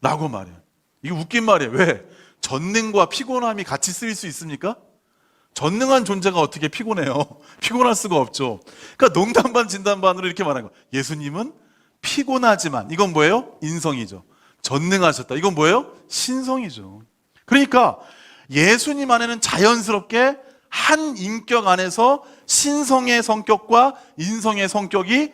라고 말해요. 이게 웃긴 말이에요. 왜? 전능과 피곤함이 같이 쓰일 수 있습니까? 전능한 존재가 어떻게 피곤해요? 피곤할 수가 없죠. 그러니까 농담 반 진담 반으로 이렇게 말하는 거예요. 예수님은 피곤하지만, 이건 뭐예요? 인성이죠. 전능하셨다. 이건 뭐예요? 신성이죠. 그러니까 예수님 안에는 자연스럽게 한 인격 안에서 신성의 성격과 인성의 성격이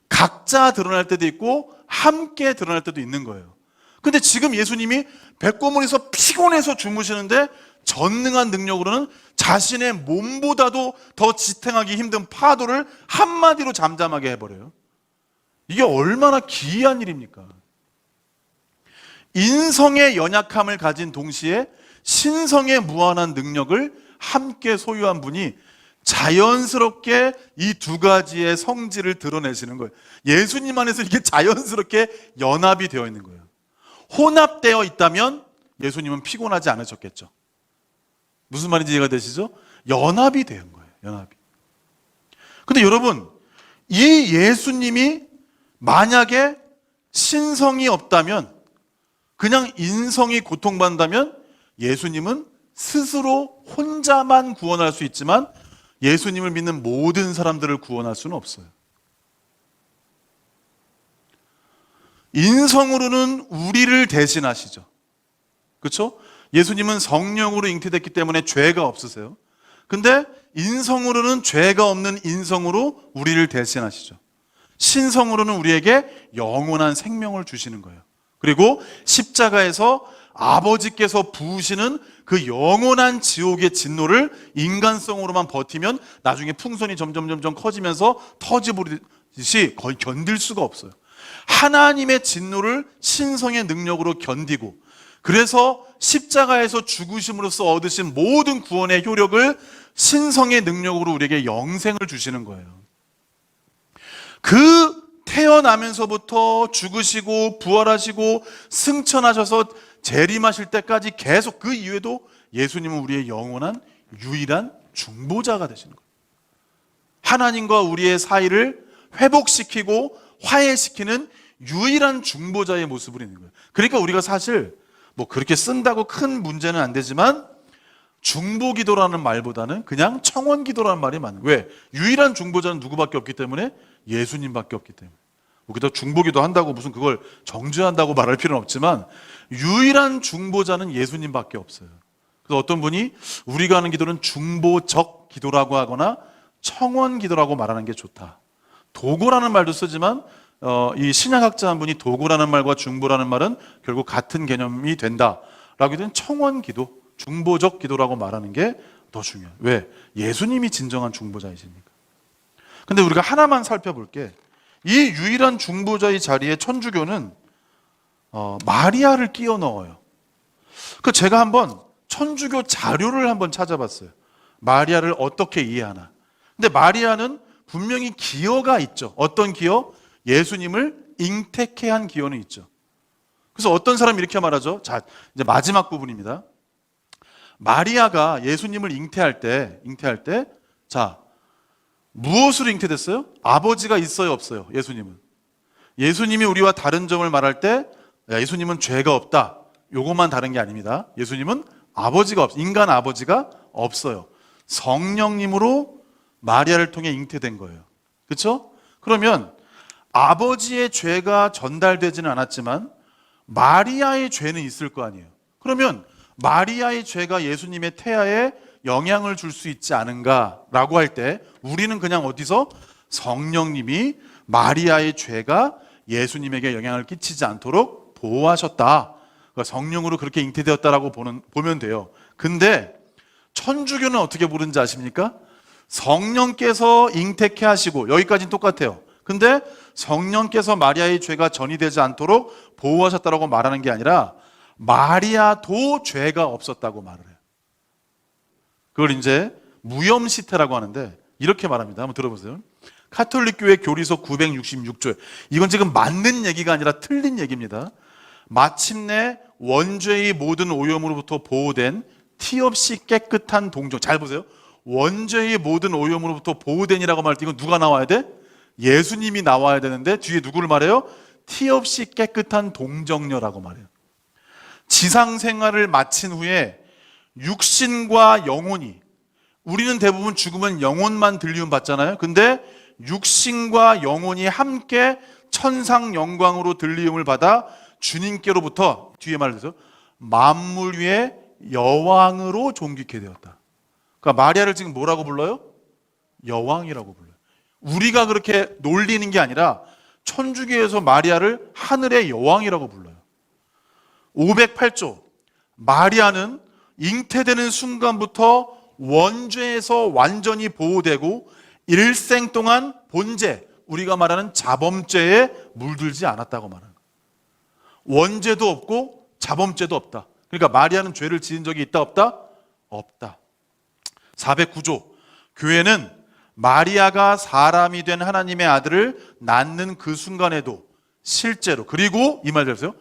각자 드러날 때도 있고 함께 드러날 때도 있는 거예요. 근데 지금 예수님이 백고문에서 피곤해서 주무시는데 전능한 능력으로는 자신의 몸보다도 더 지탱하기 힘든 파도를 한마디로 잠잠하게 해버려요. 이게 얼마나 기이한 일입니까? 인성의 연약함을 가진 동시에 신성의 무한한 능력을 함께 소유한 분이 자연스럽게 이 두 가지의 성질을 드러내시는 거예요. 예수님 안에서 이게 자연스럽게 연합이 되어 있는 거예요. 혼합되어 있다면 예수님은 피곤하지 않으셨겠죠. 무슨 말인지 이해가 되시죠? 연합이 된 거예요. 연합이. 근데 여러분, 이 예수님이 만약에 신성이 없다면, 그냥 인성이 고통받는다면 예수님은 스스로 혼자만 구원할 수 있지만 예수님을 믿는 모든 사람들을 구원할 수는 없어요. 인성으로는 우리를 대신하시죠. 그렇죠? 예수님은 성령으로 잉태됐기 때문에 죄가 없으세요. 근데 인성으로는 죄가 없는 인성으로 우리를 대신하시죠. 신성으로는 우리에게 영원한 생명을 주시는 거예요. 그리고 십자가에서 아버지께서 부으시는 그 영원한 지옥의 진노를 인간성으로만 버티면 나중에 풍선이 점점 커지면서 터지버리듯이 거의 견딜 수가 없어요. 하나님의 진노를 신성의 능력으로 견디고, 그래서 십자가에서 죽으심으로써 얻으신 모든 구원의 효력을 신성의 능력으로 우리에게 영생을 주시는 거예요. 그 태어나면서부터 죽으시고 부활하시고 승천하셔서 재림하실 때까지 계속 그 이후에도 예수님은 우리의 영원한 유일한 중보자가 되시는 거예요. 하나님과 우리의 사이를 회복시키고 화해시키는 유일한 중보자의 모습을 있는 거예요. 그러니까 우리가 사실 뭐 그렇게 쓴다고 큰 문제는 안 되지만 중보기도라는 말보다는 그냥 청원기도라는 말이 맞는 거예요. 왜? 유일한 중보자는 누구밖에 없기 때문에 예수님밖에 없기 때문에. 거기다 중보기도 한다고 무슨 그걸 정죄한다고 말할 필요는 없지만 유일한 중보자는 예수님밖에 없어요. 그래서 어떤 분이 우리가 하는 기도는 중보적 기도라고 하거나 청원기도라고 말하는 게 좋다. 도구라는 말도 쓰지만 이 신약학자 한 분이 도구라는 말과 중보라는 말은 결국 같은 개념이 된다라고 해서 청원기도, 중보적 기도라고 말하는 게 더 중요해요. 왜? 예수님이 진정한 중보자이시니까. 근데 우리가 하나만 살펴볼게. 이 유일한 중보자의 자리에 천주교는 마리아를 끼워 넣어요. 그 제가 한번 천주교 자료를 한번 찾아봤어요. 마리아를 어떻게 이해하나. 근데 마리아는 분명히 기여가 있죠. 어떤 기여? 예수님을 잉태케 한 기여는 있죠. 그래서 어떤 사람이 이렇게 말하죠. 자, 이제 마지막 부분입니다. 마리아가 예수님을 잉태할 때, 자, 무엇으로 잉태됐어요? 아버지가 있어요, 없어요? 예수님은. 예수님이 우리와 다른 점을 말할 때, 예수님은 죄가 없다. 요것만 다른 게 아닙니다. 예수님은 아버지가 없어요. 인간 아버지가 없어요. 성령님으로 마리아를 통해 잉태된 거예요. 그렇죠? 그러면 아버지의 죄가 전달되지는 않았지만 마리아의 죄는 있을 거 아니에요. 그러면 마리아의 죄가 예수님의 태아에 영향을 줄 수 있지 않은가라고 할 때 우리는 그냥 어디서 성령님이 마리아의 죄가 예수님에게 영향을 끼치지 않도록 보호하셨다. 그러니까 성령으로 그렇게 잉태되었다라고 보면 돼요. 근데 천주교는 어떻게 부르는지 아십니까? 성령께서 잉태케 하시고, 여기까지는 똑같아요. 근데 성령께서 마리아의 죄가 전이되지 않도록 보호하셨다라고 말하는 게 아니라 마리아도 죄가 없었다고 말을 해요. 그걸 이제 무염시태라고 하는데 이렇게 말합니다. 한번 들어보세요. 카톨릭교회 교리서 966조. 이건 지금 맞는 얘기가 아니라 틀린 얘기입니다. 마침내 원죄의 모든 오염으로부터 보호된 티 없이 깨끗한 동정. 잘 보세요. 원죄의 모든 오염으로부터 보호된이라고 말할 때 이건 누가 나와야 돼? 예수님이 나와야 되는데 뒤에 누구를 말해요? 티 없이 깨끗한 동정녀라고 말해요. 지상 생활을 마친 후에 육신과 영혼이, 우리는 대부분 죽으면 영혼만 들리움 받잖아요. 근데 육신과 영혼이 함께 천상 영광으로 들리움을 받아 주님께로부터, 뒤에 말해서 만물 위에 여왕으로 존귀케 되었다. 그러니까 마리아를 지금 뭐라고 불러요? 여왕이라고 불러요. 우리가 그렇게 놀리는 게 아니라 천주교에서 마리아를 하늘의 여왕이라고 불러요. 508조. 마리아는 잉태되는 순간부터 원죄에서 완전히 보호되고 일생 동안 본죄, 우리가 말하는 자범죄에 물들지 않았다고 말하는 거예요. 원죄도 없고 자범죄도 없다. 그러니까 마리아는 죄를 지은 적이 있다 없다? 없다. 409조. 교회는 마리아가 사람이 된 하나님의 아들을 낳는 그 순간에도 실제로, 그리고 이 말 들으세요,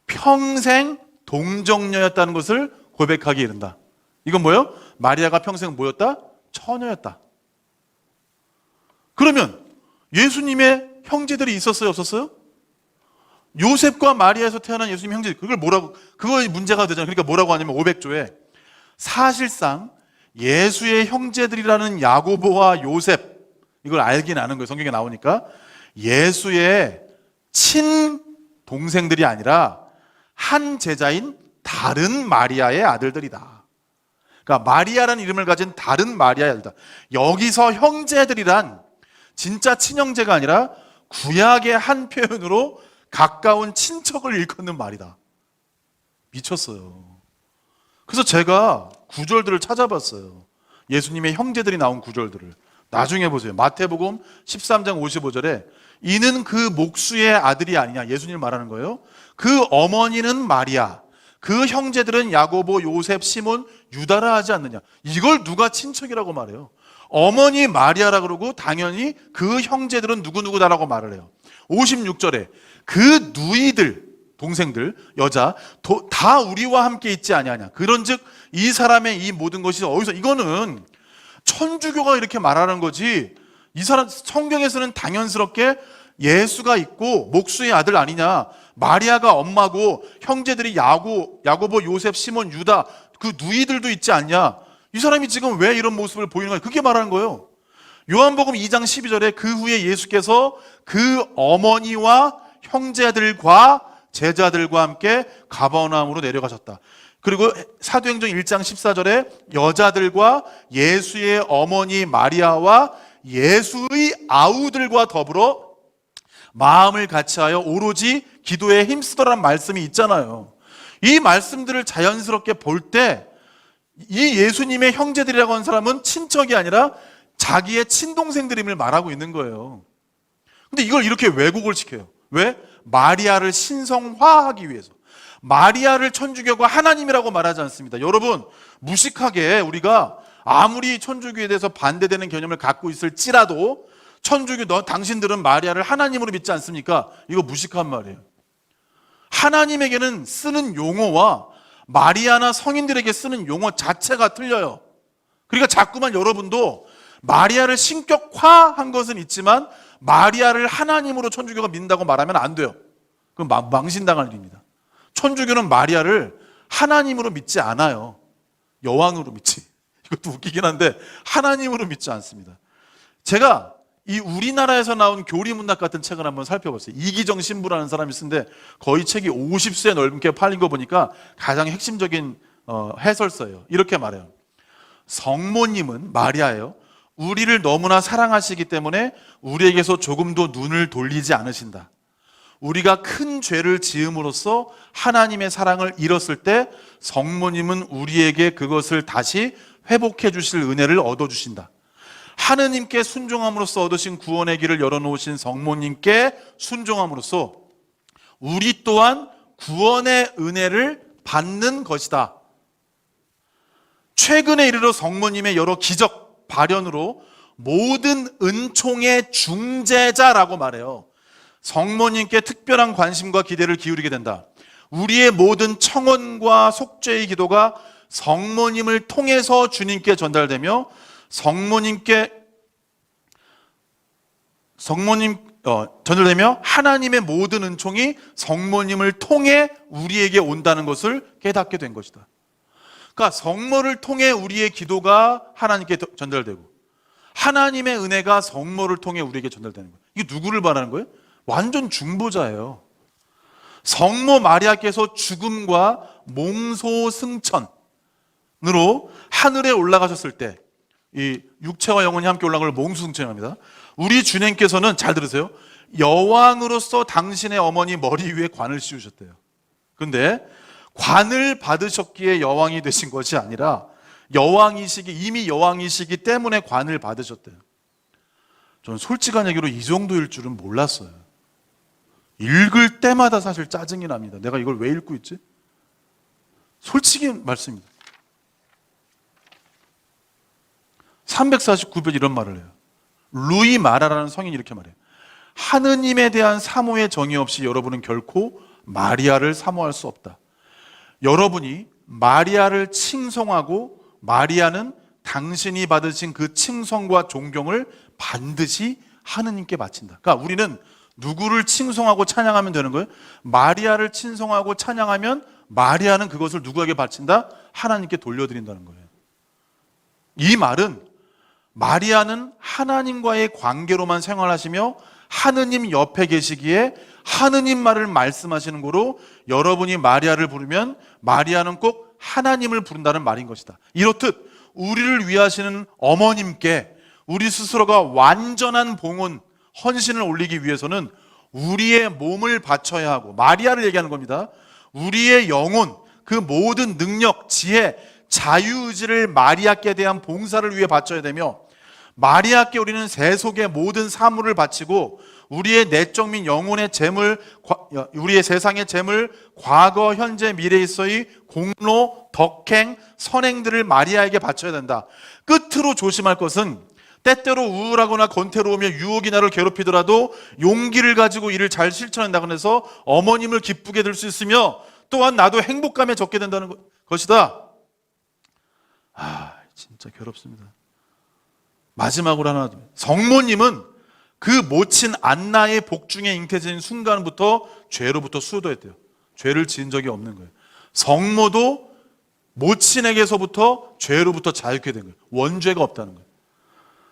평생 동정녀였다는 것을 고백하기에 이른다. 이건 뭐예요? 마리아가 평생 뭐였다? 처녀였다. 그러면 예수님의 형제들이 있었어요, 없었어요? 요셉과 마리아에서 태어난 예수님 형제, 그걸 뭐라고, 그거 문제가 되잖아요. 그러니까 뭐라고 하냐면 500조에 사실상 예수의 형제들이라는 야고보와 요셉, 이걸 알긴 아는 거예요. 성경에 나오니까. 예수의 친동생들이 아니라 한 제자인 다른 마리아의 아들들이다. 그러니까 마리아라는 이름을 가진 다른 마리아의 아들이다. 여기서 형제들이란 진짜 친형제가 아니라 구약의 한 표현으로 가까운 친척을 일컫는 말이다. 미쳤어요. 그래서 제가 구절들을 찾아봤어요. 예수님의 형제들이 나온 구절들을. 나중에 보세요. 마태복음 13장 55절에 이는 그 목수의 아들이 아니냐, 예수님 말하는 거예요. 그 어머니는 마리아, 그 형제들은 야고보, 요셉, 시몬, 유다라 하지 않느냐. 이걸 누가 친척이라고 말해요? 어머니 마리아라 그러고 당연히 그 형제들은 누구누구다라고 말을 해요. 56절에 그 누이들, 동생들, 여자 다 우리와 함께 있지 아니하냐. 그런즉 이 사람의 이 모든 것이 어디서, 이거는 천주교가 이렇게 말하는 거지, 이 사람 성경에서는 당연스럽게 예수가 있고 목수의 아들 아니냐, 마리아가 엄마고 형제들이 야고보, 요셉, 시몬, 유다, 그 누이들도 있지 않냐, 이 사람이 지금 왜 이런 모습을 보이는 거야? 그게 말하는 거예요. 요한복음 2장 12절에 그 후에 예수께서 그 어머니와 형제들과 제자들과 함께 가버나움으로 내려가셨다. 그리고 사도행전 1장 14절에 여자들과 예수의 어머니 마리아와 예수의 아우들과 더불어 마음을 같이하여 오로지 기도에 힘쓰더라는 말씀이 있잖아요. 이 말씀들을 자연스럽게 볼 때 이 예수님의 형제들이라고 하는 사람은 친척이 아니라 자기의 친동생들임을 말하고 있는 거예요. 근데 이걸 이렇게 왜곡을 시켜요. 왜? 마리아를 신성화하기 위해서. 마리아를 천주교가 하나님이라고 말하지 않습니다. 여러분, 무식하게 우리가 아무리 천주교에 대해서 반대되는 개념을 갖고 있을지라도 천주교 당신들은 마리아를 하나님으로 믿지 않습니까? 이거 무식한 말이에요. 하나님에게는 쓰는 용어와 마리아나 성인들에게 쓰는 용어 자체가 틀려요. 그러니까 자꾸만 여러분도 마리아를 신격화한 것은 있지만 마리아를 하나님으로 천주교가 믿는다고 말하면 안 돼요. 그럼 망신당할 일입니다. 천주교는 마리아를 하나님으로 믿지 않아요. 여왕으로 믿지. 이것도 웃기긴 한데 하나님으로 믿지 않습니다. 제가 이 우리나라에서 나온 교리문학 같은 책을 한번 살펴봤어요. 이기정 신부라는 사람이 쓴데 거의 책이 50쇄 넘게 팔린 거 보니까 가장 핵심적인 해설서예요. 이렇게 말해요. 성모님은, 마리아예요, 우리를 너무나 사랑하시기 때문에 우리에게서 조금도 눈을 돌리지 않으신다. 우리가 큰 죄를 지음으로써 하나님의 사랑을 잃었을 때 성모님은 우리에게 그것을 다시 회복해 주실 은혜를 얻어주신다. 하느님께 순종함으로써 얻으신 구원의 길을 열어놓으신 성모님께 순종함으로써 우리 또한 구원의 은혜를 받는 것이다. 최근에 이르러 성모님의 여러 기적 발현으로 모든 은총의 중재자라고 말해요. 성모님께 특별한 관심과 기대를 기울이게 된다. 우리의 모든 청원과 속죄의 기도가 성모님을 통해서 주님께 전달되며 전달되며 하나님의 모든 은총이 성모님을 통해 우리에게 온다는 것을 깨닫게 된 것이다. 그러니까 성모를 통해 우리의 기도가 하나님께 전달되고 하나님의 은혜가 성모를 통해 우리에게 전달되는 거예요. 이게 누구를 말하는 거예요? 완전 중보자예요. 성모 마리아께서 죽음과 몽소승천으로 하늘에 올라가셨을 때 이 육체와 영혼이 함께 올라간 걸 몽소승천합니다. 우리 주님께서는, 잘 들으세요, 여왕으로서 당신의 어머니 머리 위에 관을 씌우셨대요. 그런데 관을 받으셨기에 여왕이 되신 것이 아니라 이미 여왕이시기 때문에 관을 받으셨대요. 저는 솔직한 얘기로 이 정도일 줄은 몰랐어요. 읽을 때마다 사실 짜증이 납니다. 내가 이걸 왜 읽고 있지? 솔직히 말씀입니다. 349편 이런 말을 해요. 루이 마라라는 성인이 이렇게 말해요. 하느님에 대한 사모의 정의 없이 여러분은 결코 마리아를 사모할 수 없다. 여러분이 마리아를 칭송하고 마리아는 당신이 받으신 그 칭송과 존경을 반드시 하느님께 바친다. 그러니까 우리는 누구를 칭송하고 찬양하면 되는 거예요? 마리아를 칭송하고 찬양하면 마리아는 그것을 누구에게 바친다? 하나님께 돌려드린다는 거예요. 이 말은 마리아는 하나님과의 관계로만 생활하시며 하느님 옆에 계시기에 하느님 말을 말씀하시는 거로 여러분이 마리아를 부르면 마리아는 꼭 하나님을 부른다는 말인 것이다. 이렇듯 우리를 위하시는 어머님께 우리 스스로가 완전한 봉헌, 헌신을 올리기 위해서는 우리의 몸을 바쳐야 하고, 마리아를 얘기하는 겁니다. 우리의 영혼, 그 모든 능력, 지혜, 자유의지를 마리아께 대한 봉사를 위해 바쳐야 되며, 마리아께 우리는 세속의 모든 사물을 바치고 우리의 내적 및 영혼의 재물, 우리의 세상의 재물, 과거, 현재, 미래에서의 공로, 덕행, 선행들을 마리아에게 바쳐야 된다. 끝으로 조심할 것은 때때로 우울하거나 권태로우며 유혹이 나를 괴롭히더라도 용기를 가지고 이를 잘 실천한다고 해서 어머님을 기쁘게 될 수 있으며 또한 나도 행복감에 적게 된다는 것이다. 진짜 괴롭습니다. 마지막으로 하나, 성모님은 그 모친 안나의 복중에 잉태된 순간부터 죄로부터 수도했대요. 죄를 지은 적이 없는 거예요. 성모도 모친에게서부터 죄로부터 자유케 된 거예요. 원죄가 없다는 거예요.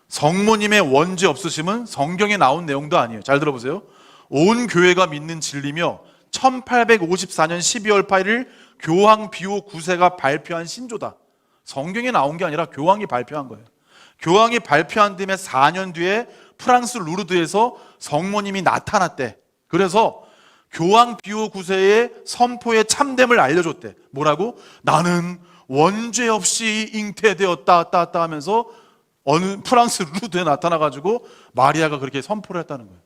성모님의 원죄 없으심은 성경에 나온 내용도 아니에요. 잘 들어보세요. 온 교회가 믿는 진리며 1854년 12월 8일 교황 비오 9세가 발표한 신조다. 성경에 나온 게 아니라 교황이 발표한 거예요. 교황이 발표한 뒤에 4년 뒤에 프랑스 루르드에서 성모님이 나타났대. 그래서 교황 비오 9세의 선포의 참됨을 알려줬대. 뭐라고? 나는 원죄 없이 잉태되었다 하면서 어느 프랑스 루르드에 나타나가지고 마리아가 그렇게 선포를 했다는 거예요.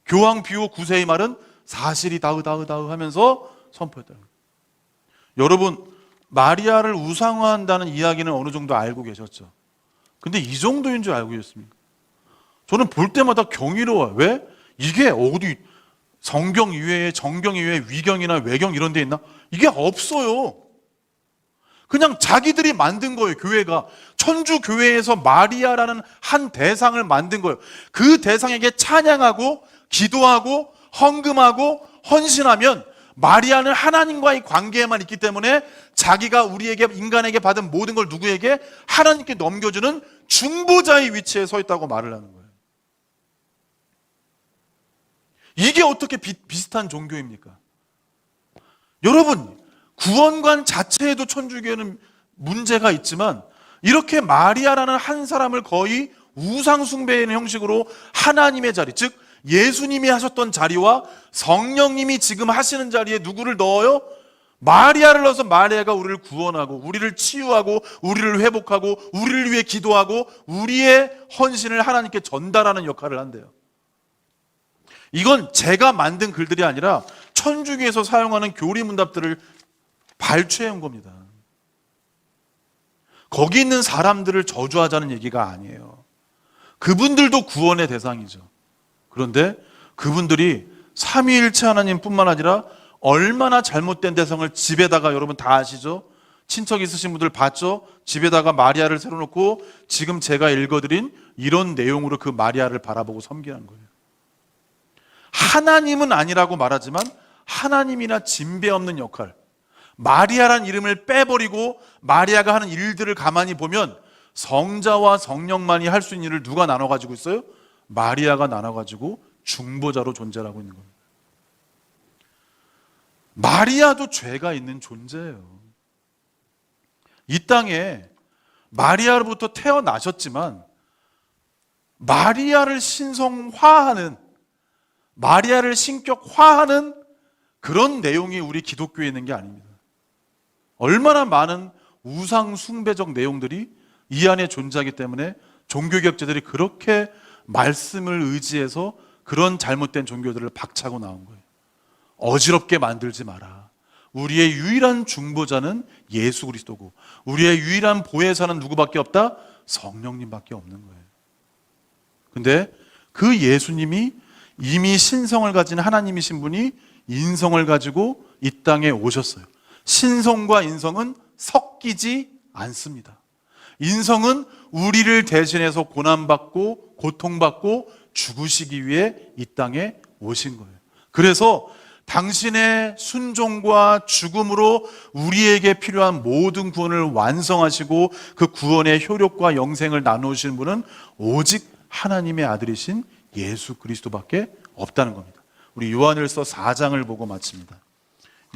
교황 비오 9세의 말은 사실이 다으 하면서 선포했다는 거예요. 여러분, 마리아를 우상화한다는 이야기는 어느 정도 알고 계셨죠? 근데 이 정도인 줄 알고 계셨습니까? 저는 볼 때마다 경이로워요. 왜? 이게 어디 성경 이외에, 정경 이외에 위경이나 외경 이런 데 있나? 이게 없어요. 그냥 자기들이 만든 거예요. 교회가 천주 교회에서 마리아라는 한 대상을 만든 거예요. 그 대상에게 찬양하고 기도하고 헌금하고 헌신하면 마리아는 하나님과의 관계에만 있기 때문에 자기가 우리에게, 인간에게 받은 모든 걸 누구에게? 하나님께 넘겨주는 중보자의 위치에 서 있다고 말을 하는 거예요. 이게 어떻게 비슷한 종교입니까? 여러분, 구원관 자체에도 천주교는 문제가 있지만 이렇게 마리아라는 한 사람을 거의 우상숭배의 형식으로 하나님의 자리, 즉 예수님이 하셨던 자리와 성령님이 지금 하시는 자리에 누구를 넣어요? 마리아를 넣어서 마리아가 우리를 구원하고 우리를 치유하고 우리를 회복하고 우리를 위해 기도하고 우리의 헌신을 하나님께 전달하는 역할을 한대요. 이건 제가 만든 글들이 아니라 천주교에서 사용하는 교리문답들을 발췌해 온 겁니다. 거기 있는 사람들을 저주하자는 얘기가 아니에요. 그분들도 구원의 대상이죠. 그런데 그분들이 삼위일체 하나님뿐만 아니라 얼마나 잘못된 대상을 집에다가, 여러분 다 아시죠? 친척 있으신 분들 봤죠? 집에다가 마리아를 세워놓고 지금 제가 읽어드린 이런 내용으로 그 마리아를 바라보고 섬기는 거예요. 하나님은 아니라고 말하지만 하나님이나 진배 없는 역할, 마리아란 이름을 빼버리고 마리아가 하는 일들을 가만히 보면 성자와 성령만이 할 수 있는 일을 누가 나눠가지고 있어요? 마리아가 나눠가지고 중보자로 존재하고 있는 겁니다. 마리아도 죄가 있는 존재예요. 이 땅에 마리아로부터 태어나셨지만 마리아를 신성화하는, 마리아를 신격화하는 그런 내용이 우리 기독교에 있는 게 아닙니다. 얼마나 많은 우상 숭배적 내용들이 이 안에 존재하기 때문에 종교개혁자들이 그렇게 말씀을 의지해서 그런 잘못된 종교들을 박차고 나온 거예요. 어지럽게 만들지 마라. 우리의 유일한 중보자는 예수 그리스도고 우리의 유일한 보혜사는 누구밖에 없다? 성령님밖에 없는 거예요. 근데 그 예수님이 이미 신성을 가진 하나님이신 분이 인성을 가지고 이 땅에 오셨어요. 신성과 인성은 섞이지 않습니다. 인성은 우리를 대신해서 고난받고 고통받고 죽으시기 위해 이 땅에 오신 거예요. 그래서 당신의 순종과 죽음으로 우리에게 필요한 모든 구원을 완성하시고 그 구원의 효력과 영생을 나누시는 분은 오직 하나님의 아들이신 예수 그리스도밖에 없다는 겁니다. 우리 요한일서 4장을 보고 마칩니다.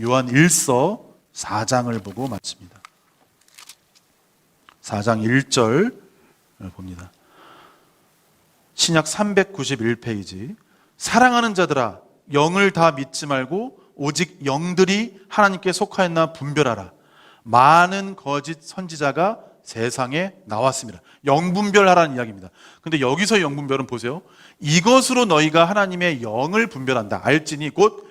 요한일서 4장을 보고 마칩니다. 4장 1절 봅니다. 신약 391페이지. 사랑하는 자들아, 영을 다 믿지 말고 오직 영들이 하나님께 속하였나 분별하라. 많은 거짓 선지자가 세상에 나왔습니다. 영분별하라는 이야기입니다. 근데 여기서 영분별은 보세요. 이것으로 너희가 하나님의 영을 분별한다. 알지니 곧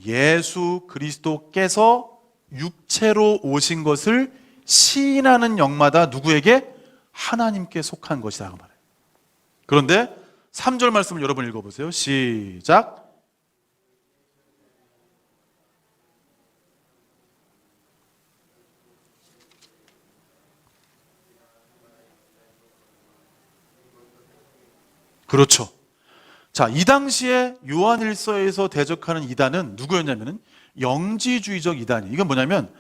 예수 그리스도께서 육체로 오신 것을 시인하는 영마다 누구에게? 하나님께 속한 것이라고 말해요. 그런데 3절 말씀을 여러분 읽어보세요. 시작. 그렇죠. 자, 이 당시에 요한일서에서 대적하는 이단은 누구였냐면은 영지주의적 이단이에요. 이건 뭐냐면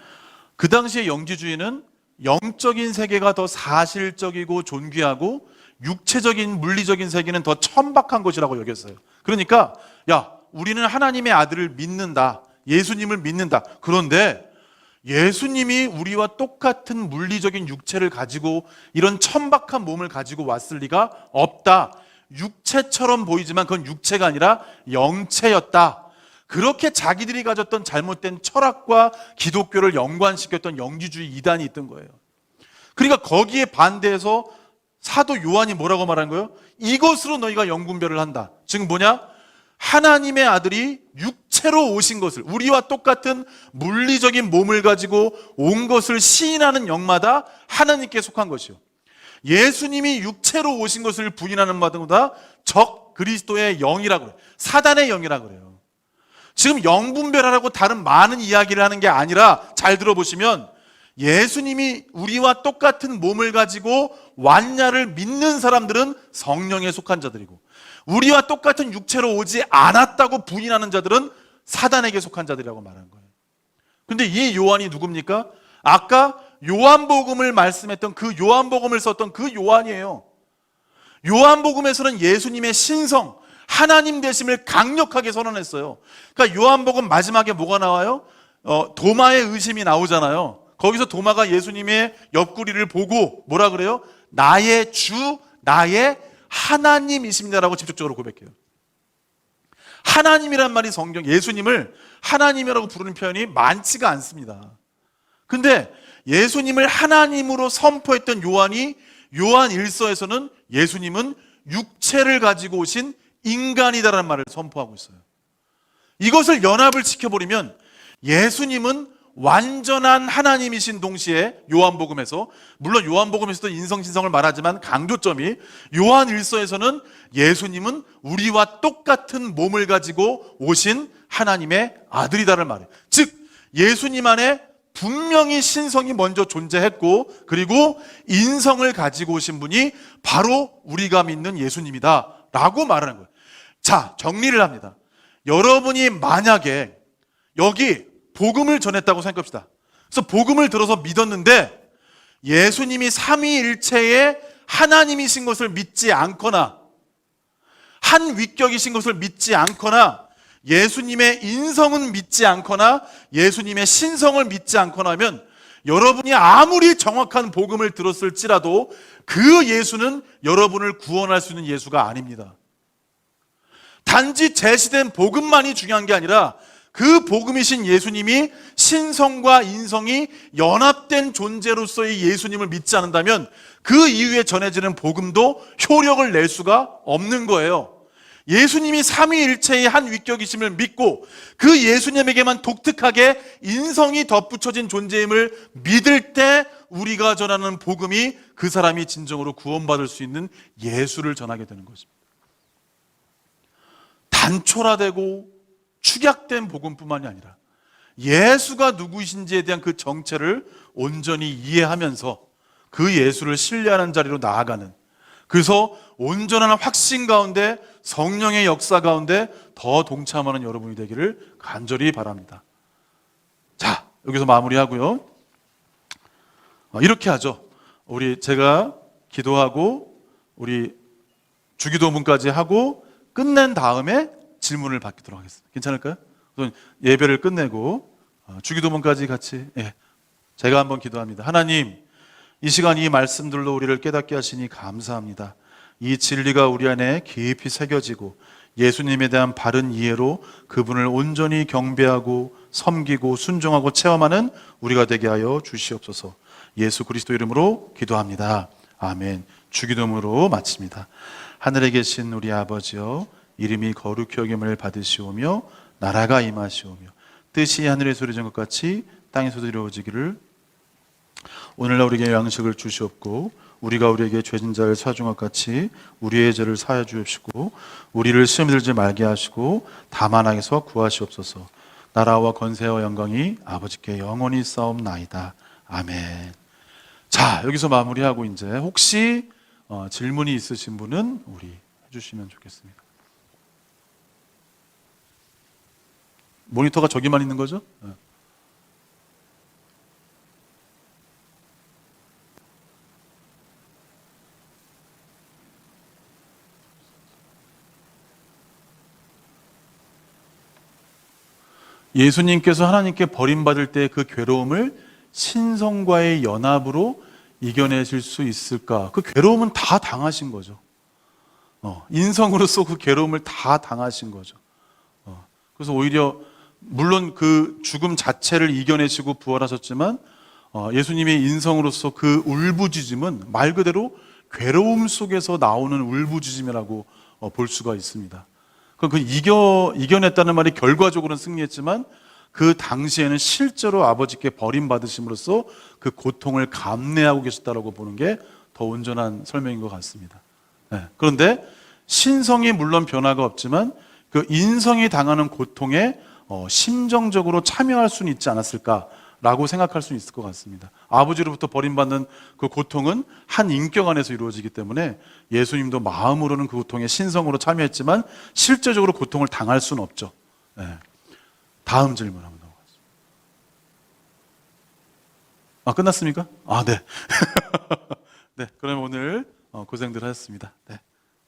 그 당시에 영지주의는 영적인 세계가 더 사실적이고 존귀하고 육체적인 물리적인 세계는 더 천박한 것이라고 여겼어요. 그러니까 야, 우리는 하나님의 아들을 믿는다. 예수님을 믿는다. 그런데 예수님이 우리와 똑같은 물리적인 육체를 가지고 이런 천박한 몸을 가지고 왔을 리가 없다. 육체처럼 보이지만 그건 육체가 아니라 영체였다. 그렇게 자기들이 가졌던 잘못된 철학과 기독교를 연관시켰던 영지주의 이단이 있던 거예요. 그러니까 거기에 반대해서 사도 요한이 뭐라고 말한 거예요? 이것으로 너희가 영분별을 한다. 즉 뭐냐? 하나님의 아들이 육체로 오신 것을, 우리와 똑같은 물리적인 몸을 가지고 온 것을 시인하는 영마다 하나님께 속한 것이요, 예수님이 육체로 오신 것을 부인하는 마다 적 그리스도의 영이라고 그래요. 사단의 영이라고 그래요. 지금 영분별하라고 다른 많은 이야기를 하는 게 아니라 잘 들어보시면 예수님이 우리와 똑같은 몸을 가지고 왔냐를 믿는 사람들은 성령에 속한 자들이고, 우리와 똑같은 육체로 오지 않았다고 부인하는 자들은 사단에게 속한 자들이라고 말한 거예요. 근데 이 요한이 누굽니까? 아까 요한복음을 말씀했던 그 요한복음을 썼던 그 요한이에요. 요한복음에서는 예수님의 신성, 하나님 되심을 강력하게 선언했어요. 그러니까 요한복음 마지막에 뭐가 나와요? 도마의 의심이 나오잖아요. 거기서 도마가 예수님의 옆구리를 보고 뭐라 그래요? 나의 주, 나의 하나님이십니다라고 직접적으로 고백해요. 하나님이란 말이 성경, 예수님을 하나님이라고 부르는 표현이 많지가 않습니다. 근데 예수님을 하나님으로 선포했던 요한이 요한 1서에서는 예수님은 육체를 가지고 오신 인간이다라는 말을 선포하고 있어요. 이것을 연합을 지켜버리면 예수님은 완전한 하나님이신 동시에 요한복음에서, 물론 요한복음에서도 인성신성을 말하지만 강조점이 요한 1서에서는 예수님은 우리와 똑같은 몸을 가지고 오신 하나님의 아들이다를 말해요. 즉 예수님 안에 분명히 신성이 먼저 존재했고, 그리고 인성을 가지고 오신 분이 바로 우리가 믿는 예수님이다 라고 말하는 거예요. 자, 정리를 합니다. 여러분이 만약에 여기 복음을 전했다고 생각합시다. 그래서 복음을 들어서 믿었는데 예수님이 삼위일체의 하나님이신 것을 믿지 않거나, 한 위격이신 것을 믿지 않거나, 예수님의 인성은 믿지 않거나, 예수님의 신성을 믿지 않거나 하면 여러분이 아무리 정확한 복음을 들었을지라도 그 예수는 여러분을 구원할 수 있는 예수가 아닙니다. 단지 제시된 복음만이 중요한 게 아니라 그 복음이신 예수님이 신성과 인성이 연합된 존재로서의 예수님을 믿지 않는다면 그 이후에 전해지는 복음도 효력을 낼 수가 없는 거예요. 예수님이 삼위일체의 한 위격이심을 믿고 그 예수님에게만 독특하게 인성이 덧붙여진 존재임을 믿을 때 우리가 전하는 복음이 그 사람이 진정으로 구원받을 수 있는 예수를 전하게 되는 것입니다. 단초라되고 축약된 복음뿐만이 아니라 예수가 누구이신지에 대한 그 정체를 온전히 이해하면서 그 예수를 신뢰하는 자리로 나아가는, 그래서 온전한 확신 가운데 성령의 역사 가운데 더 동참하는 여러분이 되기를 간절히 바랍니다. 자, 여기서 마무리하고요. 이렇게 하죠. 제가 기도하고 우리 주기도문까지 하고 끝낸 다음에 질문을 받도록 하겠습니다. 괜찮을까요? 예배를 끝내고 주기도문까지 같이, 제가 한번 기도합니다. 하나님, 이 시간 이 말씀들로 우리를 깨닫게 하시니 감사합니다. 이 진리가 우리 안에 깊이 새겨지고 예수님에 대한 바른 이해로 그분을 온전히 경배하고 섬기고 순종하고 체험하는 우리가 되게 하여 주시옵소서. 예수 그리스도 이름으로 기도합니다. 아멘. 주기도문으로 마칩니다. 하늘에 계신 우리 아버지여, 이름이 거룩히 여김을 받으시오며 나라가 임하시오며 뜻이 하늘에서 이루어진 것 같이 땅에서도 이루어지기를. 오늘날 우리에게 양식을 주시옵고 우리가 우리에게 죄진 자를 사준 것 같이 우리의 죄를 사하여 주옵시고 우리를 시험에 들지 말게 하시고 다만 악에서 구하시옵소서. 나라와 권세와 영광이 아버지께 영원히 싸움나이다. 아멘. 자, 여기서 마무리하고 이제 혹시 질문이 있으신 분은 우리 해주시면 좋겠습니다. 모니터가 저기만 있는 거죠? 예수님께서 하나님께 버림받을 때 그 괴로움을 신성과의 연합으로 이겨내실 수 있을까? 그 괴로움은 다 당하신 거죠. 인성으로서 그 괴로움을 다 당하신 거죠. 그래서 오히려 물론 그 죽음 자체를 이겨내시고 부활하셨지만 예수님의 인성으로서 그 울부짖음은 말 그대로 괴로움 속에서 나오는 울부짖음이라고 볼 수가 있습니다. 그 이겨냈다는 말이 결과적으로는 승리했지만 그 당시에는 실제로 아버지께 버림받으심으로써 그 고통을 감내하고 계셨다라고 보는 게 더 온전한 설명인 것 같습니다. 그런데 신성이 물론 변화가 없지만 그 인성이 당하는 고통에 심정적으로 참여할 수는 있지 않았을까라고 생각할 수 있을 것 같습니다. 아버지로부터 버림받는 그 고통은 한 인격 안에서 이루어지기 때문에 예수님도 마음으로는 그 고통에 신성으로 참여했지만 실제적으로 고통을 당할 수는 없죠. 다음 질문 한번 넘어가겠습니다. 끝났습니까? 네. 네, 그럼 오늘 고생들 하셨습니다. 네.